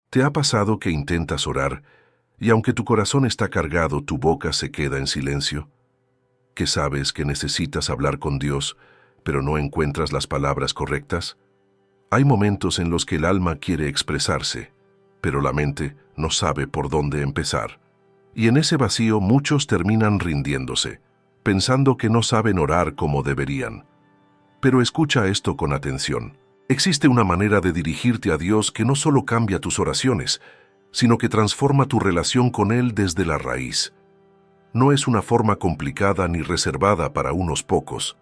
¿Te ha pasado que intentas orar y aunque tu corazón está cargado, tu boca se queda en silencio? ¿Que sabes que necesitas hablar con Dios, pero no encuentras las palabras correctas? Hay momentos en los que el alma quiere expresarse, pero la mente no sabe por dónde empezar. Y en ese vacío muchos terminan rindiéndose, pensando que no saben orar como deberían. Pero escucha esto con atención. Existe una manera de dirigirte a Dios que no solo cambia tus oraciones, sino que transforma tu relación con Él desde la raíz. No es una forma complicada ni reservada para unos pocos.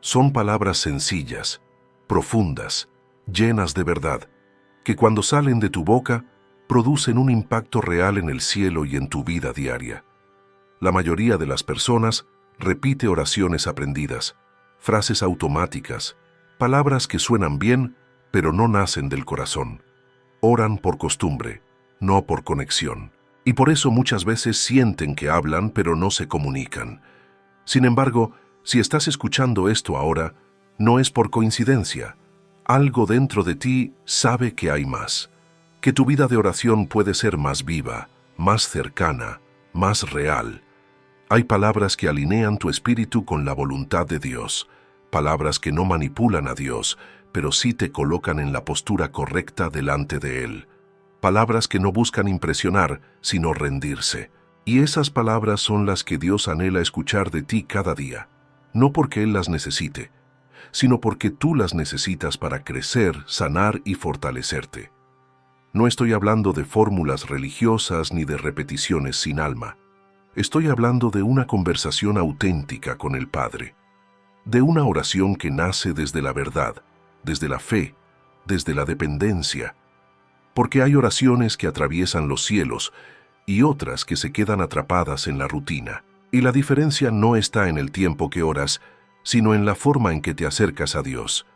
Son palabras sencillas, profundas, llenas de verdad, que cuando salen de tu boca, producen un impacto real en el cielo y en tu vida diaria. La mayoría de las personas repite oraciones aprendidas, frases automáticas, palabras que suenan bien, pero no nacen del corazón. Oran por costumbre, no por conexión. Y por eso muchas veces sienten que hablan, pero no se comunican. Sin embargo, si estás escuchando esto ahora, no es por coincidencia. Algo dentro de ti sabe que hay más, que tu vida de oración puede ser más viva, más cercana, más real. Hay palabras que alinean tu espíritu con la voluntad de Dios, palabras que no manipulan a Dios, pero sí te colocan en la postura correcta delante de Él. Palabras que no buscan impresionar, sino rendirse. Y esas palabras son las que Dios anhela escuchar de ti cada día, no porque Él las necesite, sino porque tú las necesitas para crecer, sanar y fortalecerte. No estoy hablando de fórmulas religiosas ni de repeticiones sin alma. Estoy hablando de una conversación auténtica con el Padre, de una oración que nace desde la verdad, desde la fe, desde la dependencia. Porque hay oraciones que atraviesan los cielos y otras que se quedan atrapadas en la rutina. Y la diferencia no está en el tiempo que oras, sino en la forma en que te acercas a Dios.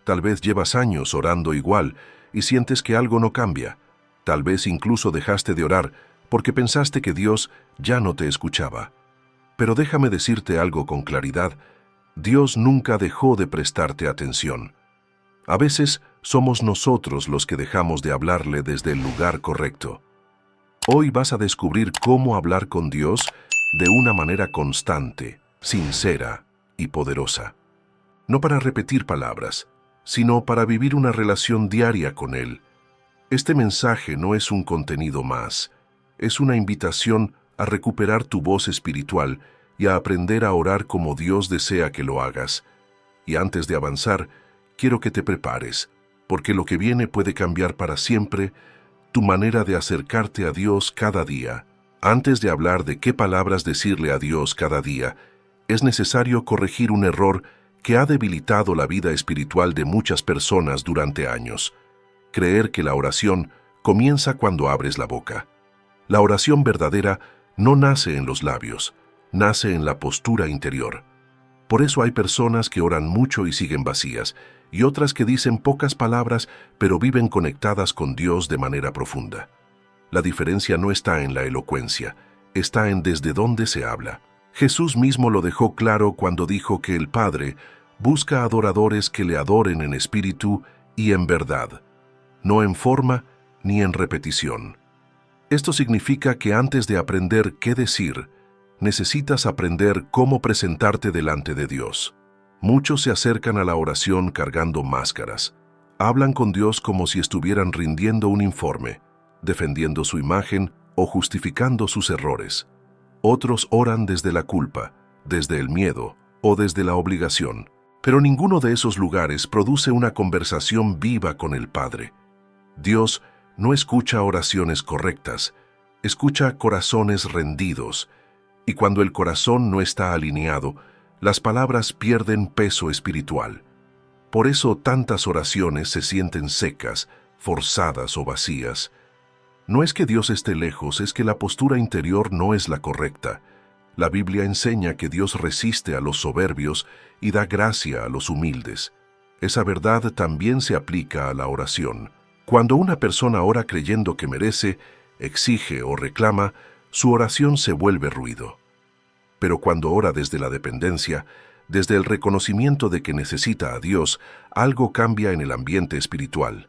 Tal vez llevas años orando igual y sientes que algo no cambia. Tal vez incluso dejaste de orar porque pensaste que Dios ya no te escuchaba. Pero déjame decirte algo con claridad. Dios nunca dejó de prestarte atención. A veces somos nosotros los que dejamos de hablarle desde el lugar correcto. Hoy vas a descubrir cómo hablar con Dios de una manera constante, sincera y poderosa. No para repetir palabras, sino para vivir una relación diaria con Él. Este mensaje no es un contenido más, es una invitación a recuperar tu voz espiritual y a aprender a orar como Dios desea que lo hagas. Y antes de avanzar, quiero que te prepares, porque lo que viene puede cambiar para siempre tu manera de acercarte a Dios cada día. Antes de hablar de qué palabras decirle a Dios cada día, es necesario corregir un error que ha debilitado la vida espiritual de muchas personas durante años. Creer que la oración comienza cuando abres la boca. La oración verdadera no nace en los labios, nace en la postura interior. Por eso hay personas que oran mucho y siguen vacías, y otras que dicen pocas palabras, pero viven conectadas con Dios de manera profunda. La diferencia no está en la elocuencia, está en desde dónde se habla. Jesús mismo lo dejó claro cuando dijo que el Padre busca adoradores que le adoren en espíritu y en verdad, no en forma ni en repetición. Esto significa que antes de aprender qué decir, necesitas aprender cómo presentarte delante de Dios. Muchos se acercan a la oración cargando máscaras. Hablan con Dios como si estuvieran rindiendo un informe, defendiendo su imagen o justificando sus errores. Otros oran desde la culpa, desde el miedo o desde la obligación. Pero ninguno de esos lugares produce una conversación viva con el Padre. Dios no escucha oraciones correctas, escucha corazones rendidos. Y cuando el corazón no está alineado, las palabras pierden peso espiritual. Por eso tantas oraciones se sienten secas, forzadas o vacías. No es que Dios esté lejos, es que la postura interior no es la correcta. La Biblia enseña que Dios resiste a los soberbios y da gracia a los humildes. Esa verdad también se aplica a la oración. Cuando una persona ora creyendo que merece, exige o reclama, su oración se vuelve ruido. Pero cuando ora desde la dependencia, desde el reconocimiento de que necesita a Dios, algo cambia en el ambiente espiritual.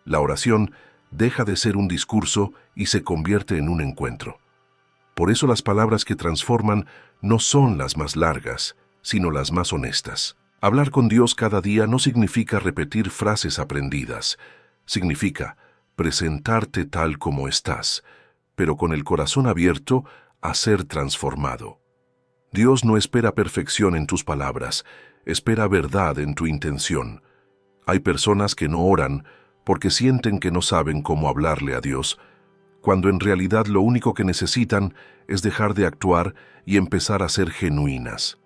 La oración deja de ser un discurso y se convierte en un encuentro. Por eso las palabras que transforman no son las más largas, sino las más honestas. Hablar con Dios cada día no significa repetir frases aprendidas, significa presentarte tal como estás, pero con el corazón abierto a ser transformado. Dios no espera perfección en tus palabras, espera verdad en tu intención. Hay personas que no oran porque sienten que no saben cómo hablarle a Dios, cuando en realidad lo único que necesitan es dejar de actuar y empezar a ser genuinas.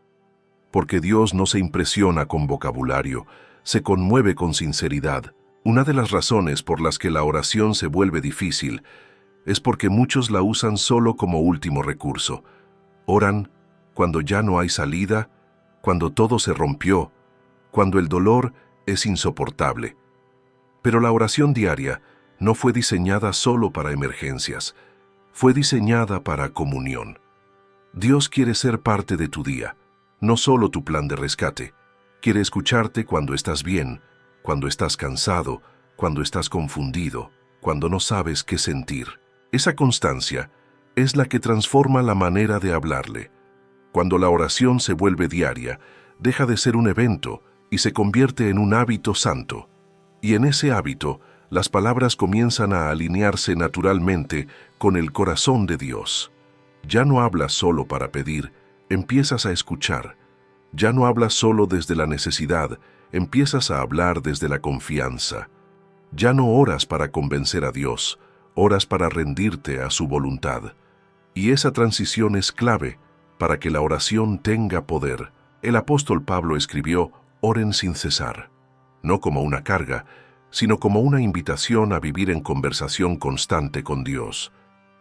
Porque Dios no se impresiona con vocabulario, se conmueve con sinceridad. Una de las razones por las que la oración se vuelve difícil es porque muchos la usan solo como último recurso. Oran cuando ya no hay salida, cuando todo se rompió, cuando el dolor es insoportable. Pero la oración diaria no fue diseñada solo para emergencias, fue diseñada para comunión. Dios quiere ser parte de tu día, no solo tu plan de rescate. Quiere escucharte cuando estás bien, cuando estás cansado, cuando estás confundido, cuando no sabes qué sentir. Esa constancia es la que transforma la manera de hablarle. Cuando la oración se vuelve diaria, deja de ser un evento y se convierte en un hábito santo. Y en ese hábito, las palabras comienzan a alinearse naturalmente con el corazón de Dios. Ya no hablas solo para pedir, empiezas a escuchar. Ya no hablas solo desde la necesidad, empiezas a hablar desde la confianza. Ya no oras para convencer a Dios, oras para rendirte a su voluntad. Y esa transición es clave para que la oración tenga poder. El apóstol Pablo escribió: oren sin cesar, no como una carga, sino como una invitación a vivir en conversación constante con Dios.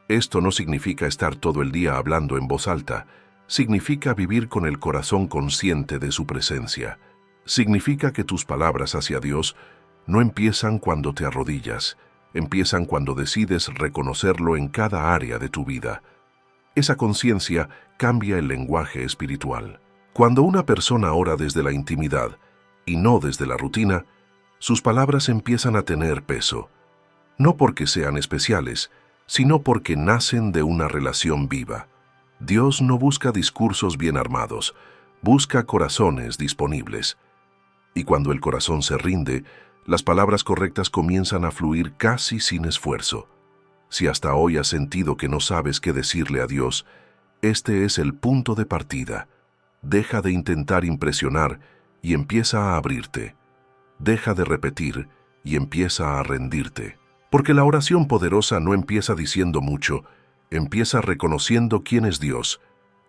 Esto no significa estar todo el día hablando en voz alta, significa vivir con el corazón consciente de su presencia. Significa que tus palabras hacia Dios no empiezan cuando te arrodillas, empiezan cuando decides reconocerlo en cada área de tu vida. Esa conciencia cambia el lenguaje espiritual. Cuando una persona ora desde la intimidad y no desde la rutina, sus palabras empiezan a tener peso, no porque sean especiales, sino porque nacen de una relación viva. Dios no busca discursos bien armados, busca corazones disponibles. Y cuando el corazón se rinde, las palabras correctas comienzan a fluir casi sin esfuerzo. Si hasta hoy has sentido que no sabes qué decirle a Dios, este es el punto de partida. Deja de intentar impresionar y empieza a abrirte. Deja de repetir y empieza a rendirte. Porque la oración poderosa no empieza diciendo mucho, empieza reconociendo quién es Dios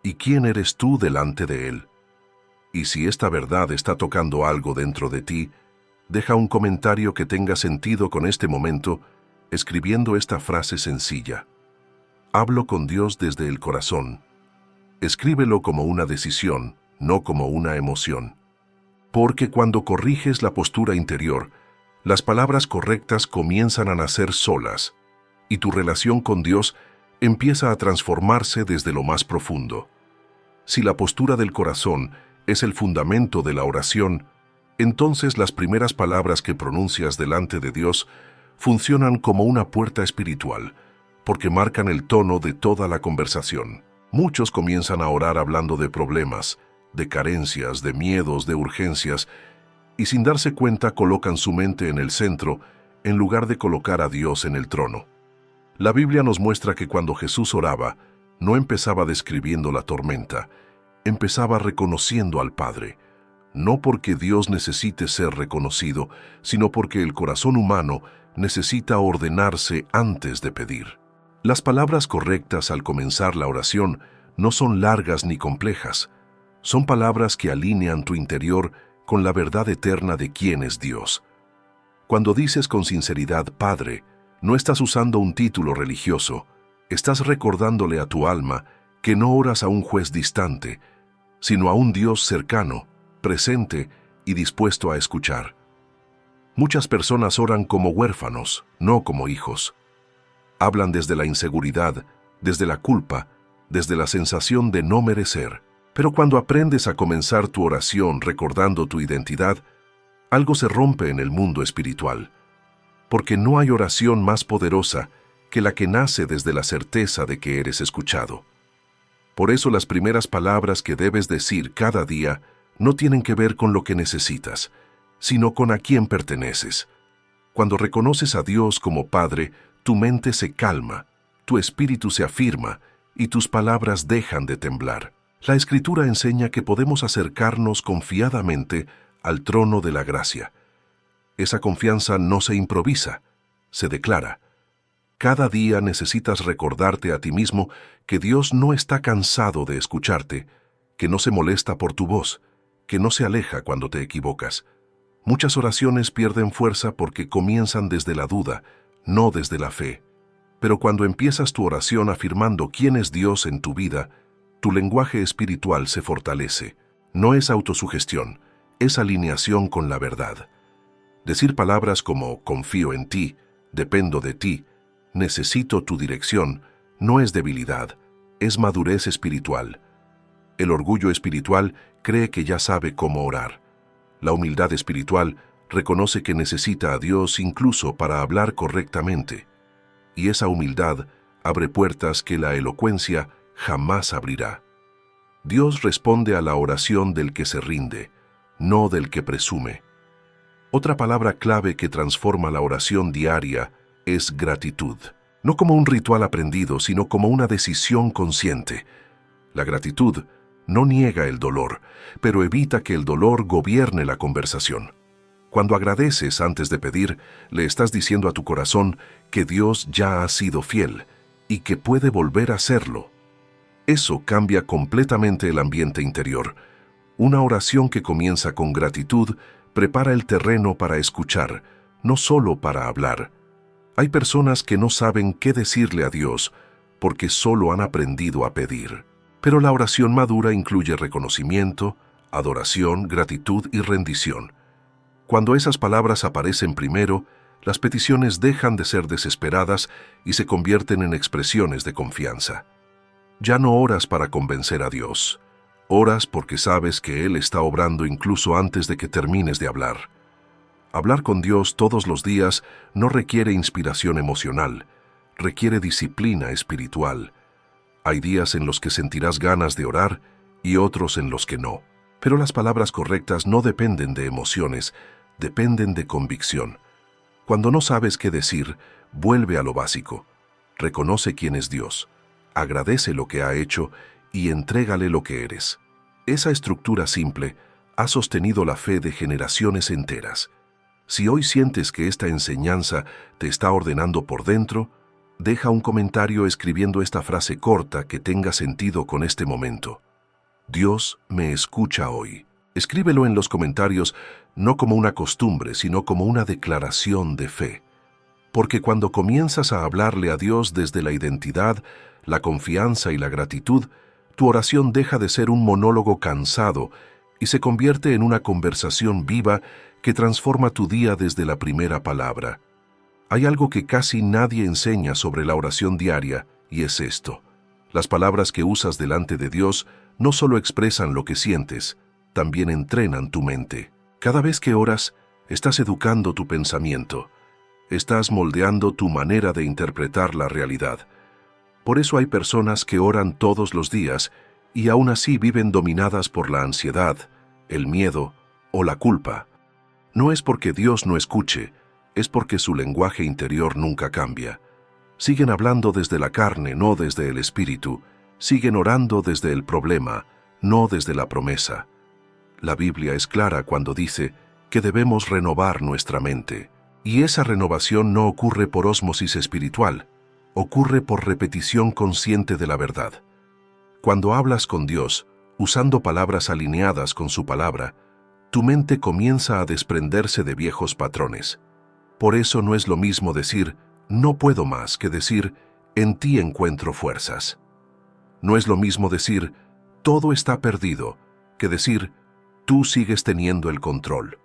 y quién eres tú delante de Él. Y si esta verdad está tocando algo dentro de ti, deja un comentario que tenga sentido con este momento, escribiendo esta frase sencilla: hablo con Dios desde el corazón. Escríbelo como una decisión, no como una emoción. Porque cuando corriges la postura interior, las palabras correctas comienzan a nacer solas, y tu relación con Dios empieza a transformarse desde lo más profundo. Si la postura del corazón es el fundamento de la oración, entonces las primeras palabras que pronuncias delante de Dios funcionan como una puerta espiritual, porque marcan el tono de toda la conversación. Muchos comienzan a orar hablando de problemas, de carencias, de miedos, de urgencias, y sin darse cuenta colocan su mente en el centro en lugar de colocar a Dios en el trono. La Biblia nos muestra que cuando Jesús oraba, no empezaba describiendo la tormenta, empezaba reconociendo al Padre, no porque Dios necesite ser reconocido, sino porque el corazón humano necesita ordenarse antes de pedir. Las palabras correctas al comenzar la oración no son largas ni complejas, son palabras que alinean tu interior con la verdad eterna de quién es Dios. Cuando dices con sinceridad Padre, no estás usando un título religioso, estás recordándole a tu alma que no oras a un juez distante, sino a un Dios cercano, presente y dispuesto a escuchar. Muchas personas oran como huérfanos, no como hijos. Hablan desde la inseguridad, desde la culpa, desde la sensación de no merecer. Pero cuando aprendes a comenzar tu oración recordando tu identidad, algo se rompe en el mundo espiritual. porque no hay oración más poderosa que la que nace desde la certeza de que eres escuchado. Por eso las primeras palabras que debes decir cada día no tienen que ver con lo que necesitas, sino con a quién perteneces. Cuando reconoces a Dios como Padre, tu mente se calma, tu espíritu se afirma y tus palabras dejan de temblar. La Escritura enseña que podemos acercarnos confiadamente al trono de la gracia. Esa confianza no se improvisa, se declara. Cada día necesitas recordarte a ti mismo que Dios no está cansado de escucharte, que no se molesta por tu voz, que no se aleja cuando te equivocas. Muchas oraciones pierden fuerza porque comienzan desde la duda, no desde la fe. Pero cuando empiezas tu oración afirmando quién es Dios en tu vida, tu lenguaje espiritual se fortalece. No es autosugestión, es alineación con la verdad. Decir palabras como confío en ti, dependo de ti, necesito tu dirección, no es debilidad, es madurez espiritual. El orgullo espiritual cree que ya sabe cómo orar. La humildad espiritual reconoce que necesita a Dios incluso para hablar correctamente. Y esa humildad abre puertas que la elocuencia jamás abrirá. Dios responde a la oración del que se rinde, no del que presume. Otra palabra clave que transforma la oración diaria es gratitud. No como un ritual aprendido, sino como una decisión consciente. La gratitud no niega el dolor, pero evita que el dolor gobierne la conversación. Cuando agradeces antes de pedir, le estás diciendo a tu corazón que Dios ya ha sido fiel y que puede volver a serlo. Eso cambia completamente el ambiente interior. Una oración que comienza con gratitud prepara el terreno para escuchar, no solo para hablar. Hay personas que no saben qué decirle a Dios porque solo han aprendido a pedir. Pero la oración madura incluye reconocimiento, adoración, gratitud y rendición. Cuando esas palabras aparecen primero, las peticiones dejan de ser desesperadas y se convierten en expresiones de confianza. Ya no oras para convencer a Dios. Oras porque sabes que Él está obrando incluso antes de que termines de hablar. Hablar con Dios todos los días no requiere inspiración emocional, requiere disciplina espiritual. Hay días en los que sentirás ganas de orar y otros en los que no. Pero las palabras correctas no dependen de emociones, dependen de convicción. Cuando no sabes qué decir, vuelve a lo básico. Reconoce quién es Dios, agradece lo que ha hecho y entrégale lo que eres. Esa estructura simple ha sostenido la fe de generaciones enteras. Si hoy sientes que esta enseñanza te está ordenando por dentro, deja un comentario escribiendo esta frase corta que tenga sentido con este momento. Dios me escucha hoy. Escríbelo en los comentarios no como una costumbre, sino como una declaración de fe. Porque cuando comienzas a hablarle a Dios desde la identidad, la confianza y la gratitud, tu oración deja de ser un monólogo cansado y se convierte en una conversación viva que transforma tu día desde la primera palabra. Hay algo que casi nadie enseña sobre la oración diaria, y es esto. Las palabras que usas delante de Dios no solo expresan lo que sientes, también entrenan tu mente. Cada vez que oras, estás educando tu pensamiento. Estás moldeando tu manera de interpretar la realidad. Por eso hay personas que oran todos los días y aún así viven dominadas por la ansiedad, el miedo o la culpa. No es porque Dios no escuche, es porque su lenguaje interior nunca cambia. Siguen hablando desde la carne, no desde el espíritu. Siguen orando desde el problema, no desde la promesa. La Biblia es clara cuando dice que debemos renovar nuestra mente. Y esa renovación no ocurre por ósmosis espiritual, ocurre por repetición consciente de la verdad. Cuando hablas con Dios, usando palabras alineadas con su palabra, tu mente comienza a desprenderse de viejos patrones. Por eso no es lo mismo decir, no puedo más, que decir, en ti encuentro fuerzas. No es lo mismo decir, todo está perdido, que decir, tú sigues teniendo el control.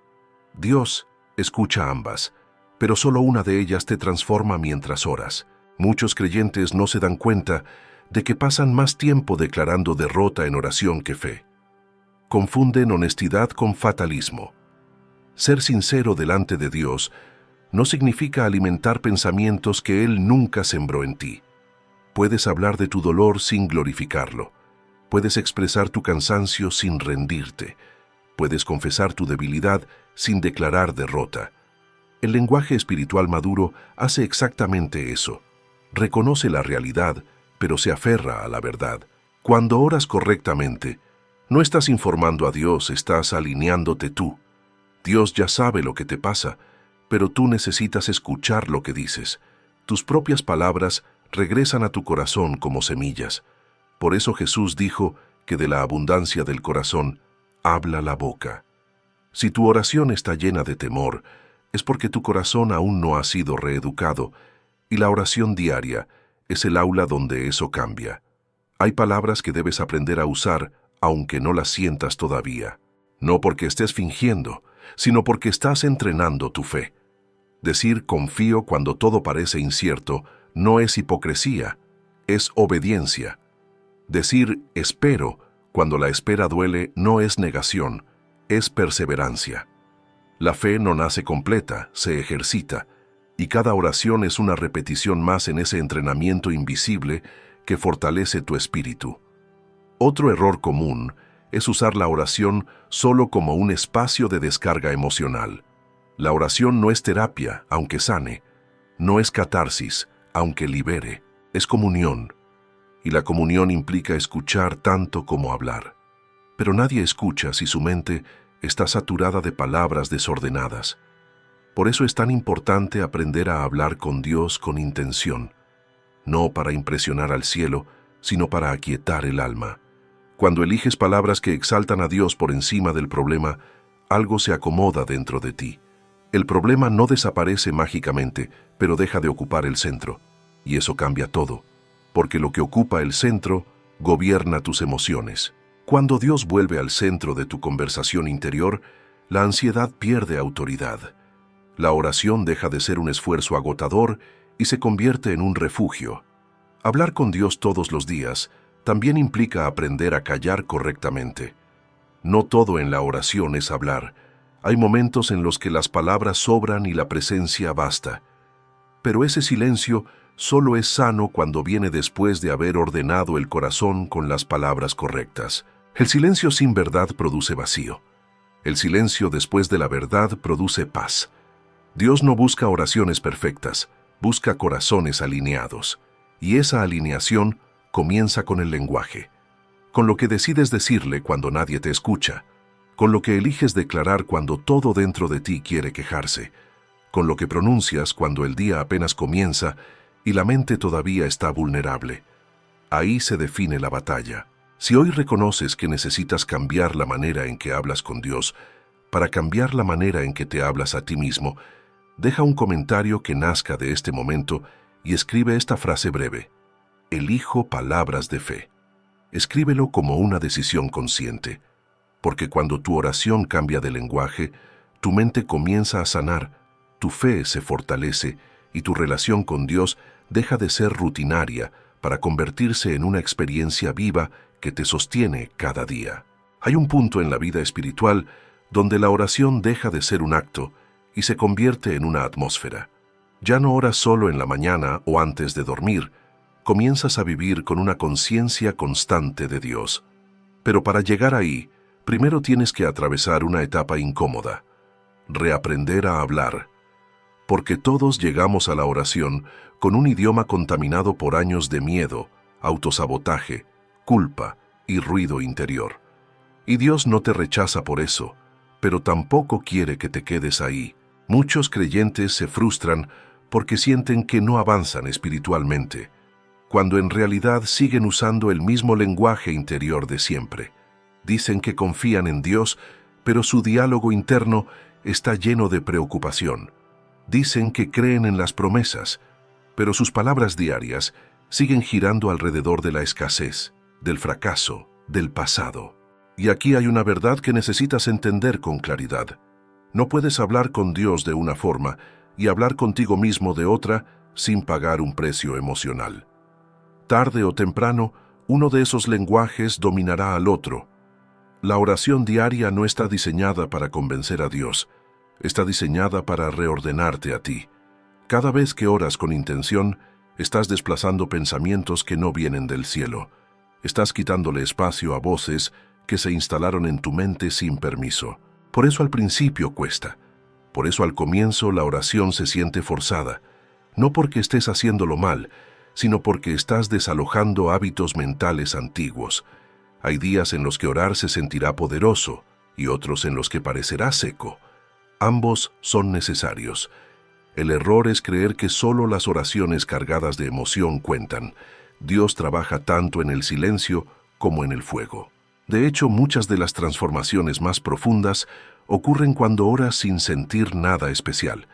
Dios escucha ambas, pero solo una de ellas te transforma mientras oras. Muchos creyentes no se dan cuenta de que pasan más tiempo declarando derrota en oración que fe. Confunden honestidad con fatalismo. Ser sincero delante de Dios no significa alimentar pensamientos que Él nunca sembró en ti. Puedes hablar de tu dolor sin glorificarlo. Puedes expresar tu cansancio sin rendirte. Puedes confesar tu debilidad sin declarar derrota. El lenguaje espiritual maduro hace exactamente eso. Reconoce la realidad, pero se aferra a la verdad. Cuando oras correctamente, no estás informando a Dios, estás alineándote tú. Dios ya sabe lo que te pasa, pero tú necesitas escuchar lo que dices. Tus propias palabras regresan a tu corazón como semillas. Por eso Jesús dijo que de la abundancia del corazón habla la boca. Si tu oración está llena de temor, es porque tu corazón aún no ha sido reeducado, y la oración diaria es el aula donde eso cambia. Hay palabras que debes aprender a usar, aunque no las sientas todavía. No porque estés fingiendo, sino porque estás entrenando tu fe. Decir confío cuando todo parece incierto no es hipocresía, es obediencia. Decir espero cuando la espera duele no es negación, es perseverancia. La fe no nace completa, se ejercita, y cada oración es una repetición más en ese entrenamiento invisible que fortalece tu espíritu. Otro error común es usar la oración solo como un espacio de descarga emocional. La oración no es terapia, aunque sane. No es catarsis, aunque libere. Es comunión. Y la comunión implica escuchar tanto como hablar. Pero nadie escucha si su mente está saturada de palabras desordenadas. Por eso es tan importante aprender a hablar con Dios con intención. No para impresionar al cielo, sino para aquietar el alma. Cuando eliges palabras que exaltan a Dios por encima del problema, algo se acomoda dentro de ti. El problema no desaparece mágicamente, pero deja de ocupar el centro. Y eso cambia todo, porque lo que ocupa el centro gobierna tus emociones. Cuando Dios vuelve al centro de tu conversación interior, la ansiedad pierde autoridad. La oración deja de ser un esfuerzo agotador y se convierte en un refugio. Hablar con Dios todos los días también implica aprender a callar correctamente. No todo en la oración es hablar. Hay momentos en los que las palabras sobran y la presencia basta. Pero ese silencio solo es sano cuando viene después de haber ordenado el corazón con las palabras correctas. El silencio sin verdad produce vacío. El silencio después de la verdad produce paz. Dios no busca oraciones perfectas, busca corazones alineados. Y esa alineación comienza con el lenguaje, con lo que decides decirle cuando nadie te escucha, con lo que eliges declarar cuando todo dentro de ti quiere quejarse, con lo que pronuncias cuando el día apenas comienza y la mente todavía está vulnerable. Ahí se define la batalla. Si hoy reconoces que necesitas cambiar la manera en que hablas con Dios, para cambiar la manera en que te hablas a ti mismo, deja un comentario que nazca de este momento y escribe esta frase breve: elijo palabras de fe. Escríbelo como una decisión consciente, porque cuando tu oración cambia de lenguaje, tu mente comienza a sanar, tu fe se fortalece y tu relación con Dios deja de ser rutinaria para convertirse en una experiencia viva que te sostiene cada día. Hay un punto en la vida espiritual donde la oración deja de ser un acto y se convierte en una atmósfera. Ya no oras solo en la mañana o antes de dormir, comienzas a vivir con una conciencia constante de Dios. Pero para llegar ahí, primero tienes que atravesar una etapa incómoda: reaprender a hablar. Porque todos llegamos a la oración con un idioma contaminado por años de miedo, autosabotaje, culpa y ruido interior. Y Dios no te rechaza por eso, pero tampoco quiere que te quedes ahí. Muchos creyentes se frustran porque sienten que no avanzan espiritualmente, cuando en realidad siguen usando el mismo lenguaje interior de siempre. Dicen que confían en Dios, pero su diálogo interno está lleno de preocupación. Dicen que creen en las promesas, pero sus palabras diarias siguen girando alrededor de la escasez, del fracaso, del pasado. Y aquí hay una verdad que necesitas entender con claridad. No puedes hablar con Dios de una forma y hablar contigo mismo de otra sin pagar un precio emocional. Tarde o temprano, uno de esos lenguajes dominará al otro. La oración diaria no está diseñada para convencer a Dios, Está diseñada para reordenarte a ti. Cada vez que oras con intención, estás desplazando pensamientos que no vienen del cielo. Estás quitándole espacio a voces que se instalaron en tu mente sin permiso. Por eso al principio cuesta. Por eso al comienzo la oración se siente forzada. No porque estés haciéndolo mal, sino porque estás desalojando hábitos mentales antiguos. Hay días en los que orar se sentirá poderoso y otros en los que parecerá seco. Ambos son necesarios. El error es creer que solo las oraciones cargadas de emoción cuentan. Dios trabaja tanto en el silencio como en el fuego. De hecho, muchas de las transformaciones más profundas ocurren cuando oras sin sentir nada especial,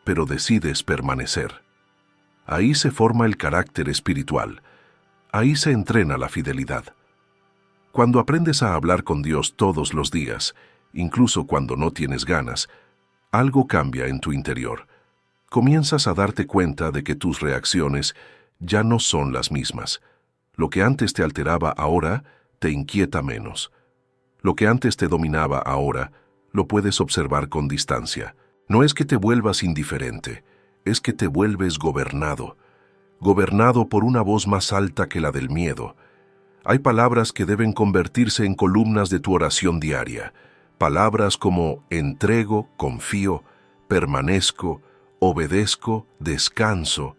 pero decides permanecer. Ahí se forma el carácter espiritual. Ahí se entrena la fidelidad. Cuando aprendes a hablar con Dios todos los días, incluso cuando no tienes ganas, algo cambia en tu interior. Comienzas a darte cuenta de que tus reacciones ya no son las mismas. Lo que antes te alteraba ahora te inquieta menos. Lo que antes te dominaba ahora lo puedes observar con distancia. No es que te vuelvas indiferente, es que te vuelves gobernado. Gobernado por una voz más alta que la del miedo. Hay palabras que deben convertirse en columnas de tu oración diaria. Palabras como entrego, confío, permanezco, obedezco, descanso.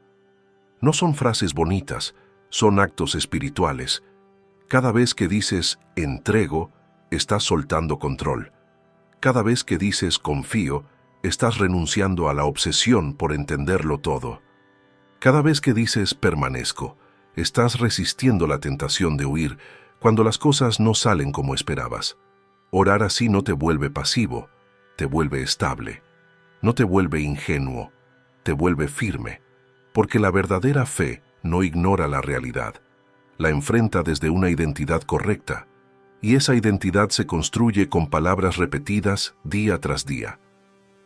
No son frases bonitas, son actos espirituales. Cada vez que dices entrego, estás soltando control. Cada vez que dices confío, estás renunciando a la obsesión por entenderlo todo. Cada vez que dices permanezco, estás resistiendo la tentación de huir cuando las cosas no salen como esperabas. Orar así no te vuelve pasivo, te vuelve estable. No te vuelve ingenuo, te vuelve firme, porque la verdadera fe no ignora la realidad. La enfrenta desde una identidad correcta, y esa identidad se construye con palabras repetidas día tras día.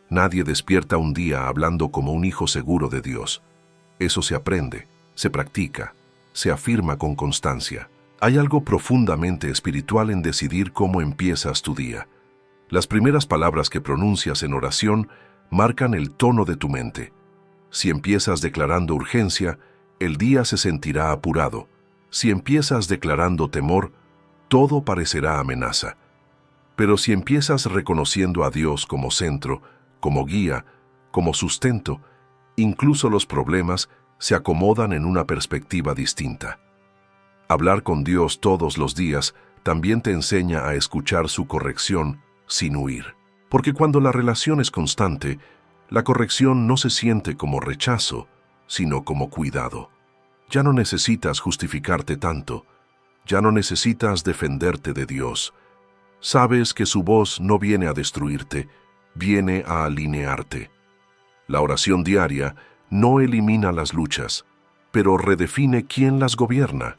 Nadie despierta un día hablando como un hijo seguro de Dios. Eso se aprende, se practica, se afirma con constancia. Hay algo profundamente espiritual en decidir cómo empiezas tu día. Las primeras palabras que pronuncias en oración marcan el tono de tu mente. Si empiezas declarando urgencia, el día se sentirá apurado. Si empiezas declarando temor, todo parecerá amenaza. Pero si empiezas reconociendo a Dios como centro, como guía, como sustento, incluso los problemas se acomodan en una perspectiva distinta. Hablar con Dios todos los días también te enseña a escuchar su corrección sin huir. Porque cuando la relación es constante, la corrección no se siente como rechazo, sino como cuidado. Ya no necesitas justificarte tanto, ya no necesitas defenderte de Dios. Sabes que su voz no viene a destruirte, viene a alinearte. La oración diaria no elimina las luchas, pero redefine quién las gobierna.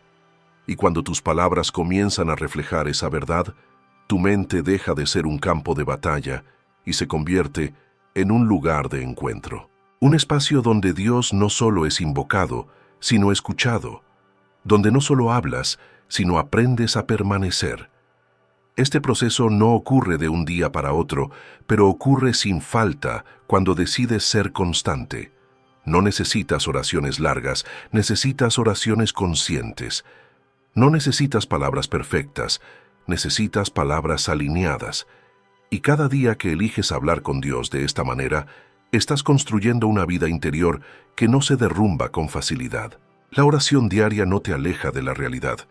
Y cuando tus palabras comienzan a reflejar esa verdad, tu mente deja de ser un campo de batalla y se convierte en un lugar de encuentro. Un espacio donde Dios no solo es invocado, sino escuchado. Donde no solo hablas, sino aprendes a permanecer. Este proceso no ocurre de un día para otro, pero ocurre sin falta cuando decides ser constante. No necesitas oraciones largas, necesitas oraciones conscientes. No necesitas palabras perfectas, necesitas palabras alineadas. Y cada día que eliges hablar con Dios de esta manera, estás construyendo una vida interior que no se derrumba con facilidad. La oración diaria no te aleja de la realidad,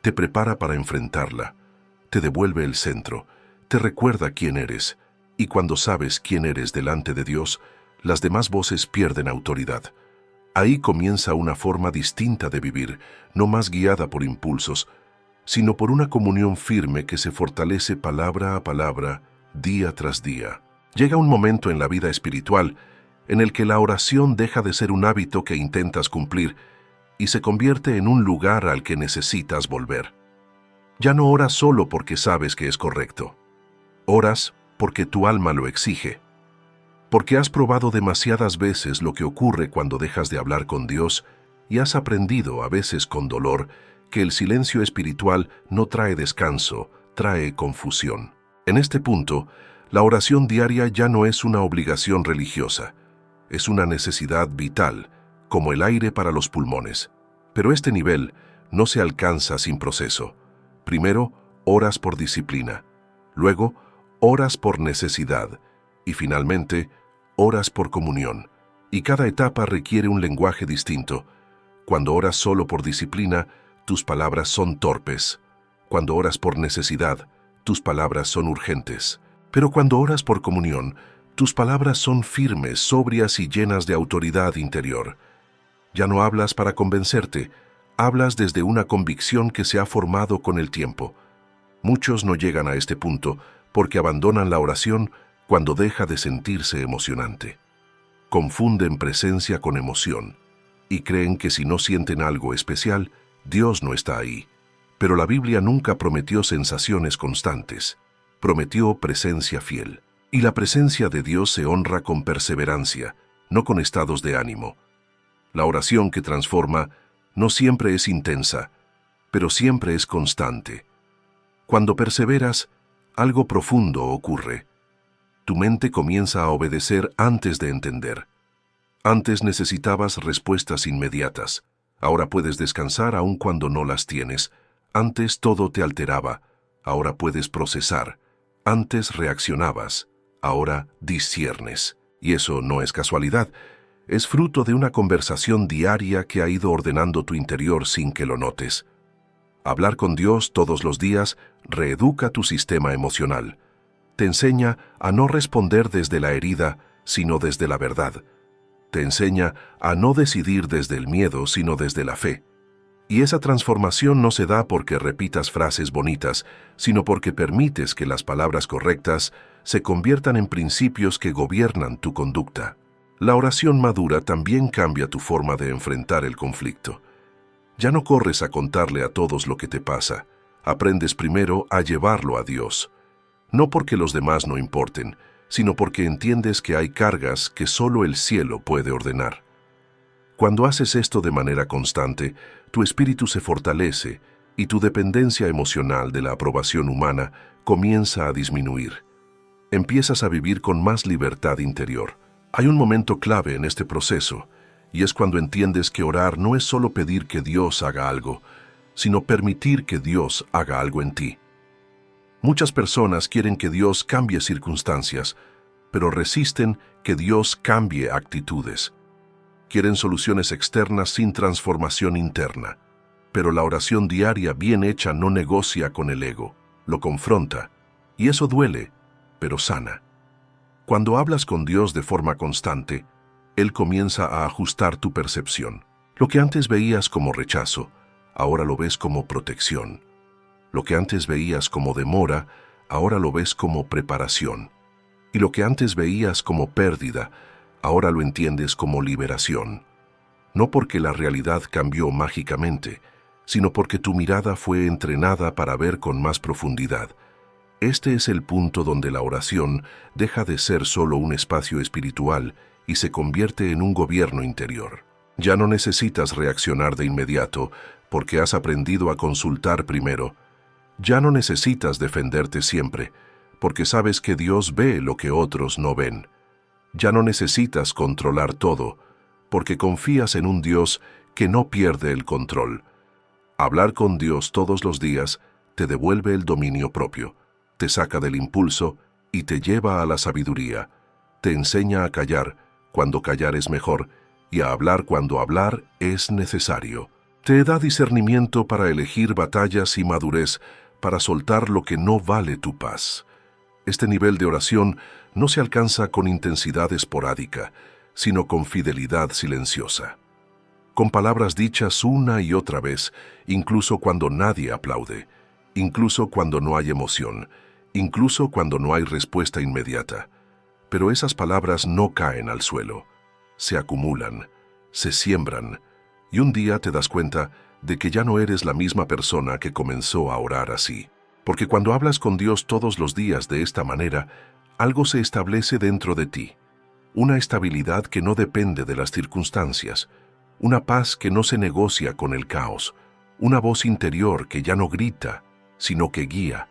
te prepara para enfrentarla, te devuelve el centro, te recuerda quién eres, y cuando sabes quién eres delante de Dios, las demás voces pierden autoridad. Ahí comienza una forma distinta de vivir, no más guiada por impulsos, sino por una comunión firme que se fortalece palabra a palabra, día tras día. Llega un momento en la vida espiritual en el que la oración deja de ser un hábito que intentas cumplir y se convierte en un lugar al que necesitas volver. Ya no oras solo porque sabes que es correcto. Oras porque tu alma lo exige. Porque has probado demasiadas veces lo que ocurre cuando dejas de hablar con Dios y has aprendido, a veces con dolor, que el silencio espiritual no trae descanso, trae confusión. En este punto, La oración diaria ya no es una obligación religiosa, es una necesidad vital, como el aire para los pulmones. Pero este nivel no se alcanza sin proceso. Primero, oras por disciplina, luego, oras por necesidad y finalmente, oras por comunión. Y cada etapa requiere un lenguaje distinto. Cuando oras solo por disciplina, tus palabras son torpes. Cuando oras por necesidad, tus palabras son urgentes. Pero cuando oras por comunión, tus palabras son firmes, sobrias y llenas de autoridad interior. Ya no hablas para convencerte, hablas desde una convicción que se ha formado con el tiempo. Muchos no llegan a este punto porque abandonan la oración cuando deja de sentirse emocionante. Confunden presencia con emoción y creen que si no sienten algo especial, Dios no está ahí. Pero la Biblia nunca prometió sensaciones constantes, prometió presencia fiel. Y la presencia de Dios se honra con perseverancia, no con estados de ánimo. La oración que transforma no siempre es intensa, pero siempre es constante. Cuando perseveras, algo profundo ocurre. Tu mente comienza a obedecer antes de entender. Antes necesitabas respuestas inmediatas. Ahora puedes descansar aun cuando no las tienes. Antes todo te alteraba. Ahora puedes procesar. Antes reaccionabas. Ahora disciernes. Y eso no es casualidad. Es fruto de una conversación diaria que ha ido ordenando tu interior sin que lo notes. Hablar con Dios todos los días reeduca tu sistema emocional. Te enseña a no responder desde la herida, sino desde la verdad. Te enseña a no decidir desde el miedo, sino desde la fe. Y esa transformación no se da porque repitas frases bonitas, sino porque permites que las palabras correctas se conviertan en principios que gobiernan tu conducta. La oración madura también cambia tu forma de enfrentar el conflicto. Ya no corres a contarle a todos lo que te pasa. Aprendes primero a llevarlo a Dios. No porque los demás no importen, sino porque entiendes que hay cargas que solo el cielo puede ordenar. Cuando haces esto de manera constante, tu espíritu se fortalece y tu dependencia emocional de la aprobación humana comienza a disminuir. Empiezas a vivir con más libertad interior. Hay un momento clave en este proceso, y es cuando entiendes que orar no es solo pedir que Dios haga algo, sino permitir que Dios haga algo en ti. Muchas personas quieren que Dios cambie circunstancias, pero resisten que Dios cambie actitudes. Quieren soluciones externas sin transformación interna. Pero la oración diaria bien hecha no negocia con el ego, lo confronta, y eso duele, pero sana. Cuando hablas con Dios de forma constante, Él comienza a ajustar tu percepción. Lo que antes veías como rechazo, ahora lo ves como protección. Lo que antes veías como demora, ahora lo ves como preparación. Y lo que antes veías como pérdida, ahora lo entiendes como liberación. No porque la realidad cambió mágicamente, sino porque tu mirada fue entrenada para ver con más profundidad. Este es el punto donde la oración deja de ser solo un espacio espiritual y se convierte en un gobierno interior. Ya no necesitas reaccionar de inmediato porque has aprendido a consultar primero. Ya no necesitas defenderte siempre, porque sabes que Dios ve lo que otros no ven. Ya no necesitas controlar todo, porque confías en un Dios que no pierde el control. Hablar con Dios todos los días te devuelve el dominio propio, te saca del impulso y te lleva a la sabiduría. Te enseña a callar cuando callar es mejor y a hablar cuando hablar es necesario. Te da discernimiento para elegir batallas y madurez para soltar lo que no vale tu paz. Este nivel de oración no se alcanza con intensidad esporádica, sino con fidelidad silenciosa. Con palabras dichas una y otra vez, incluso cuando nadie aplaude, incluso cuando no hay emoción, incluso cuando no hay respuesta inmediata. Pero esas palabras no caen al suelo, se acumulan, se siembran, y un día te das cuenta de que ya no eres la misma persona que comenzó a orar así. Porque cuando hablas con Dios todos los días de esta manera, algo se establece dentro de ti. Una estabilidad que no depende de las circunstancias, una paz que no se negocia con el caos, una voz interior que ya no grita, sino que guía.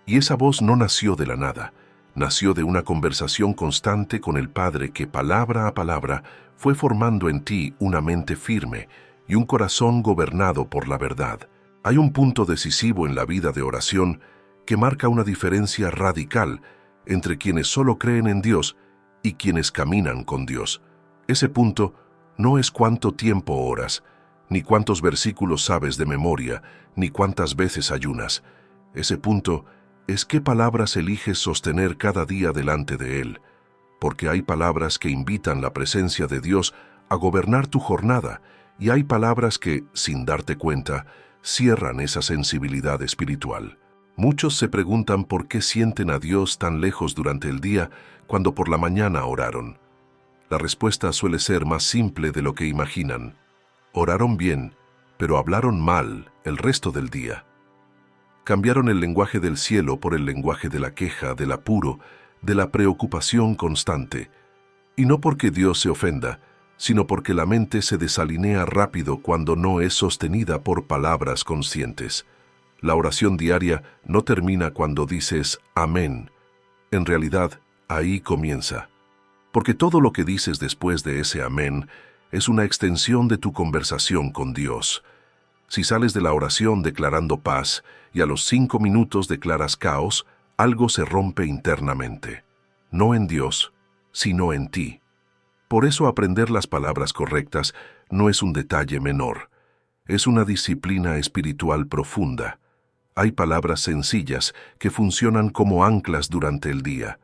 Y esa voz no nació de la nada, Nació de una conversación constante con el Padre que, palabra a palabra, fue formando en ti una mente firme y un corazón gobernado por la verdad. Hay un punto decisivo en la vida de oración que marca una diferencia radical entre quienes solo creen en Dios y quienes caminan con Dios. Ese punto no es cuánto tiempo oras, ni cuántos versículos sabes de memoria, ni cuántas veces ayunas. Ese punto es qué palabras eliges sostener cada día delante de Él, porque hay palabras que invitan la presencia de Dios a gobernar tu jornada, y hay palabras que, sin darte cuenta, cierran esa sensibilidad espiritual. Muchos se preguntan por qué sienten a Dios tan lejos durante el día cuando por la mañana oraron. La respuesta suele ser más simple de lo que imaginan. Oraron bien, pero hablaron mal el resto del día. Cambiaron el lenguaje del cielo por el lenguaje de la queja, del apuro, de la preocupación constante. Y no porque Dios se ofenda, sino porque la mente se desalinea rápido cuando no es sostenida por palabras conscientes. La oración diaria no termina cuando dices amén. En realidad, ahí comienza. Porque todo lo que dices después de ese amén es una extensión de tu conversación con Dios. Si sales de la oración declarando paz y a los 5 minutos declaras caos, algo se rompe internamente. No en Dios, sino en ti. Por eso aprender las palabras correctas no es un detalle menor. Es una disciplina espiritual profunda. Hay palabras sencillas que funcionan como anclas durante el día.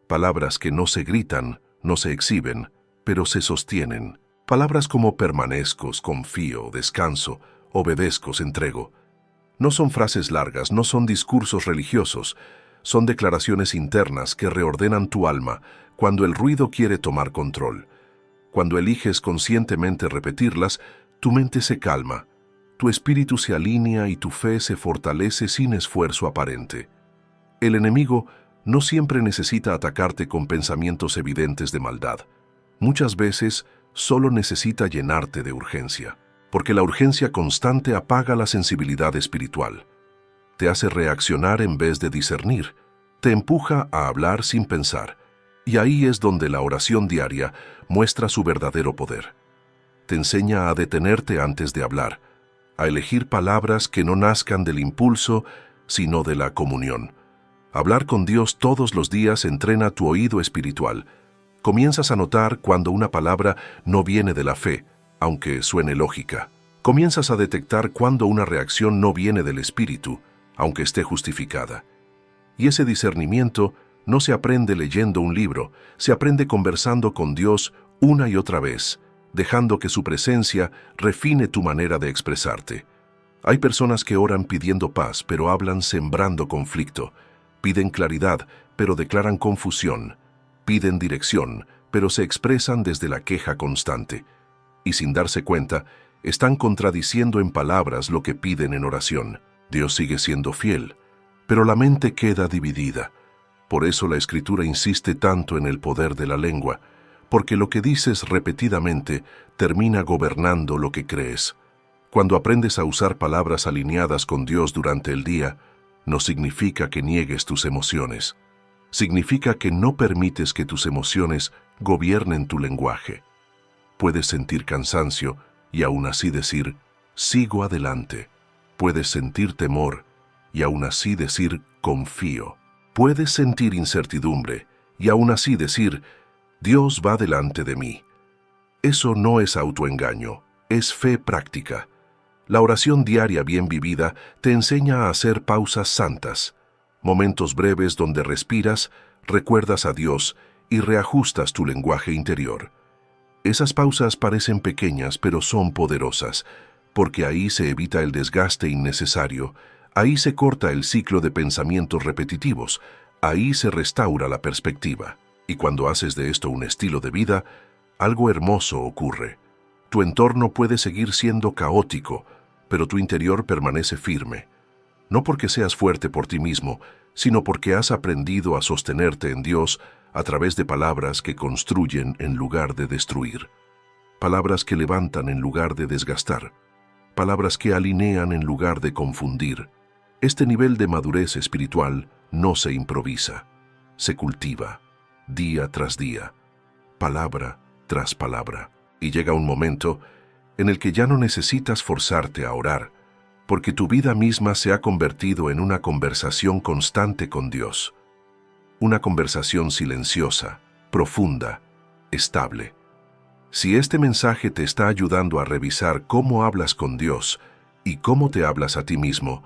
Palabras que no se gritan, no se exhiben, pero se sostienen. Palabras como permanezco, confío, descanso, obedezco, entrego. No son frases largas, no son discursos religiosos, son declaraciones internas que reordenan tu alma cuando el ruido quiere tomar control. Cuando eliges conscientemente repetirlas, tu mente se calma, tu espíritu se alinea y tu fe se fortalece sin esfuerzo aparente. El enemigo no siempre necesita atacarte con pensamientos evidentes de maldad. Muchas veces solo necesita llenarte de urgencia, porque la urgencia constante apaga la sensibilidad espiritual. Te hace reaccionar en vez de discernir, te empuja a hablar sin pensar, y ahí es donde la oración diaria muestra su verdadero poder. Te enseña a detenerte antes de hablar, a elegir palabras que no nazcan del impulso, sino de la comunión. Hablar con Dios todos los días entrena tu oído espiritual. Comienzas a notar cuando una palabra no viene de la fe, aunque suene lógica. Comienzas a detectar cuando una reacción no viene del espíritu, aunque esté justificada. Y ese discernimiento no se aprende leyendo un libro, se aprende conversando con Dios una y otra vez, dejando que su presencia refine tu manera de expresarte. Hay personas que oran pidiendo paz, pero hablan sembrando conflicto. Piden claridad, pero declaran confusión. Piden dirección, pero se expresan desde la queja constante. Y sin darse cuenta, están contradiciendo en palabras lo que piden en oración. Dios sigue siendo fiel, pero la mente queda dividida. Por eso la Escritura insiste tanto en el poder de la lengua, porque lo que dices repetidamente termina gobernando lo que crees. Cuando aprendes a usar palabras alineadas con Dios durante el día, no significa que niegues tus emociones. Significa que no permites que tus emociones gobiernen tu lenguaje. Puedes sentir cansancio y aún así decir, sigo adelante. Puedes sentir temor y aún así decir, confío. Puedes sentir incertidumbre y aún así decir, Dios va delante de mí. Eso no es autoengaño, es fe práctica. La oración diaria bien vivida te enseña a hacer pausas santas, momentos breves donde respiras, recuerdas a Dios y reajustas tu lenguaje interior. Esas pausas parecen pequeñas, pero son poderosas, porque ahí se evita el desgaste innecesario, ahí se corta el ciclo de pensamientos repetitivos, ahí se restaura la perspectiva. Y cuando haces de esto un estilo de vida, algo hermoso ocurre. Tu entorno puede seguir siendo caótico, pero tu interior permanece firme. No porque seas fuerte por ti mismo, sino porque has aprendido a sostenerte en Dios a través de palabras que construyen en lugar de destruir. Palabras que levantan en lugar de desgastar. Palabras que alinean en lugar de confundir. Este nivel de madurez espiritual no se improvisa. se cultiva, día tras día, palabra tras palabra. Y llega un momento en el que ya no necesitas forzarte a orar, porque tu vida misma se ha convertido en una conversación constante con Dios. Una conversación silenciosa, profunda, estable. Si este mensaje te está ayudando a revisar cómo hablas con Dios y cómo te hablas a ti mismo,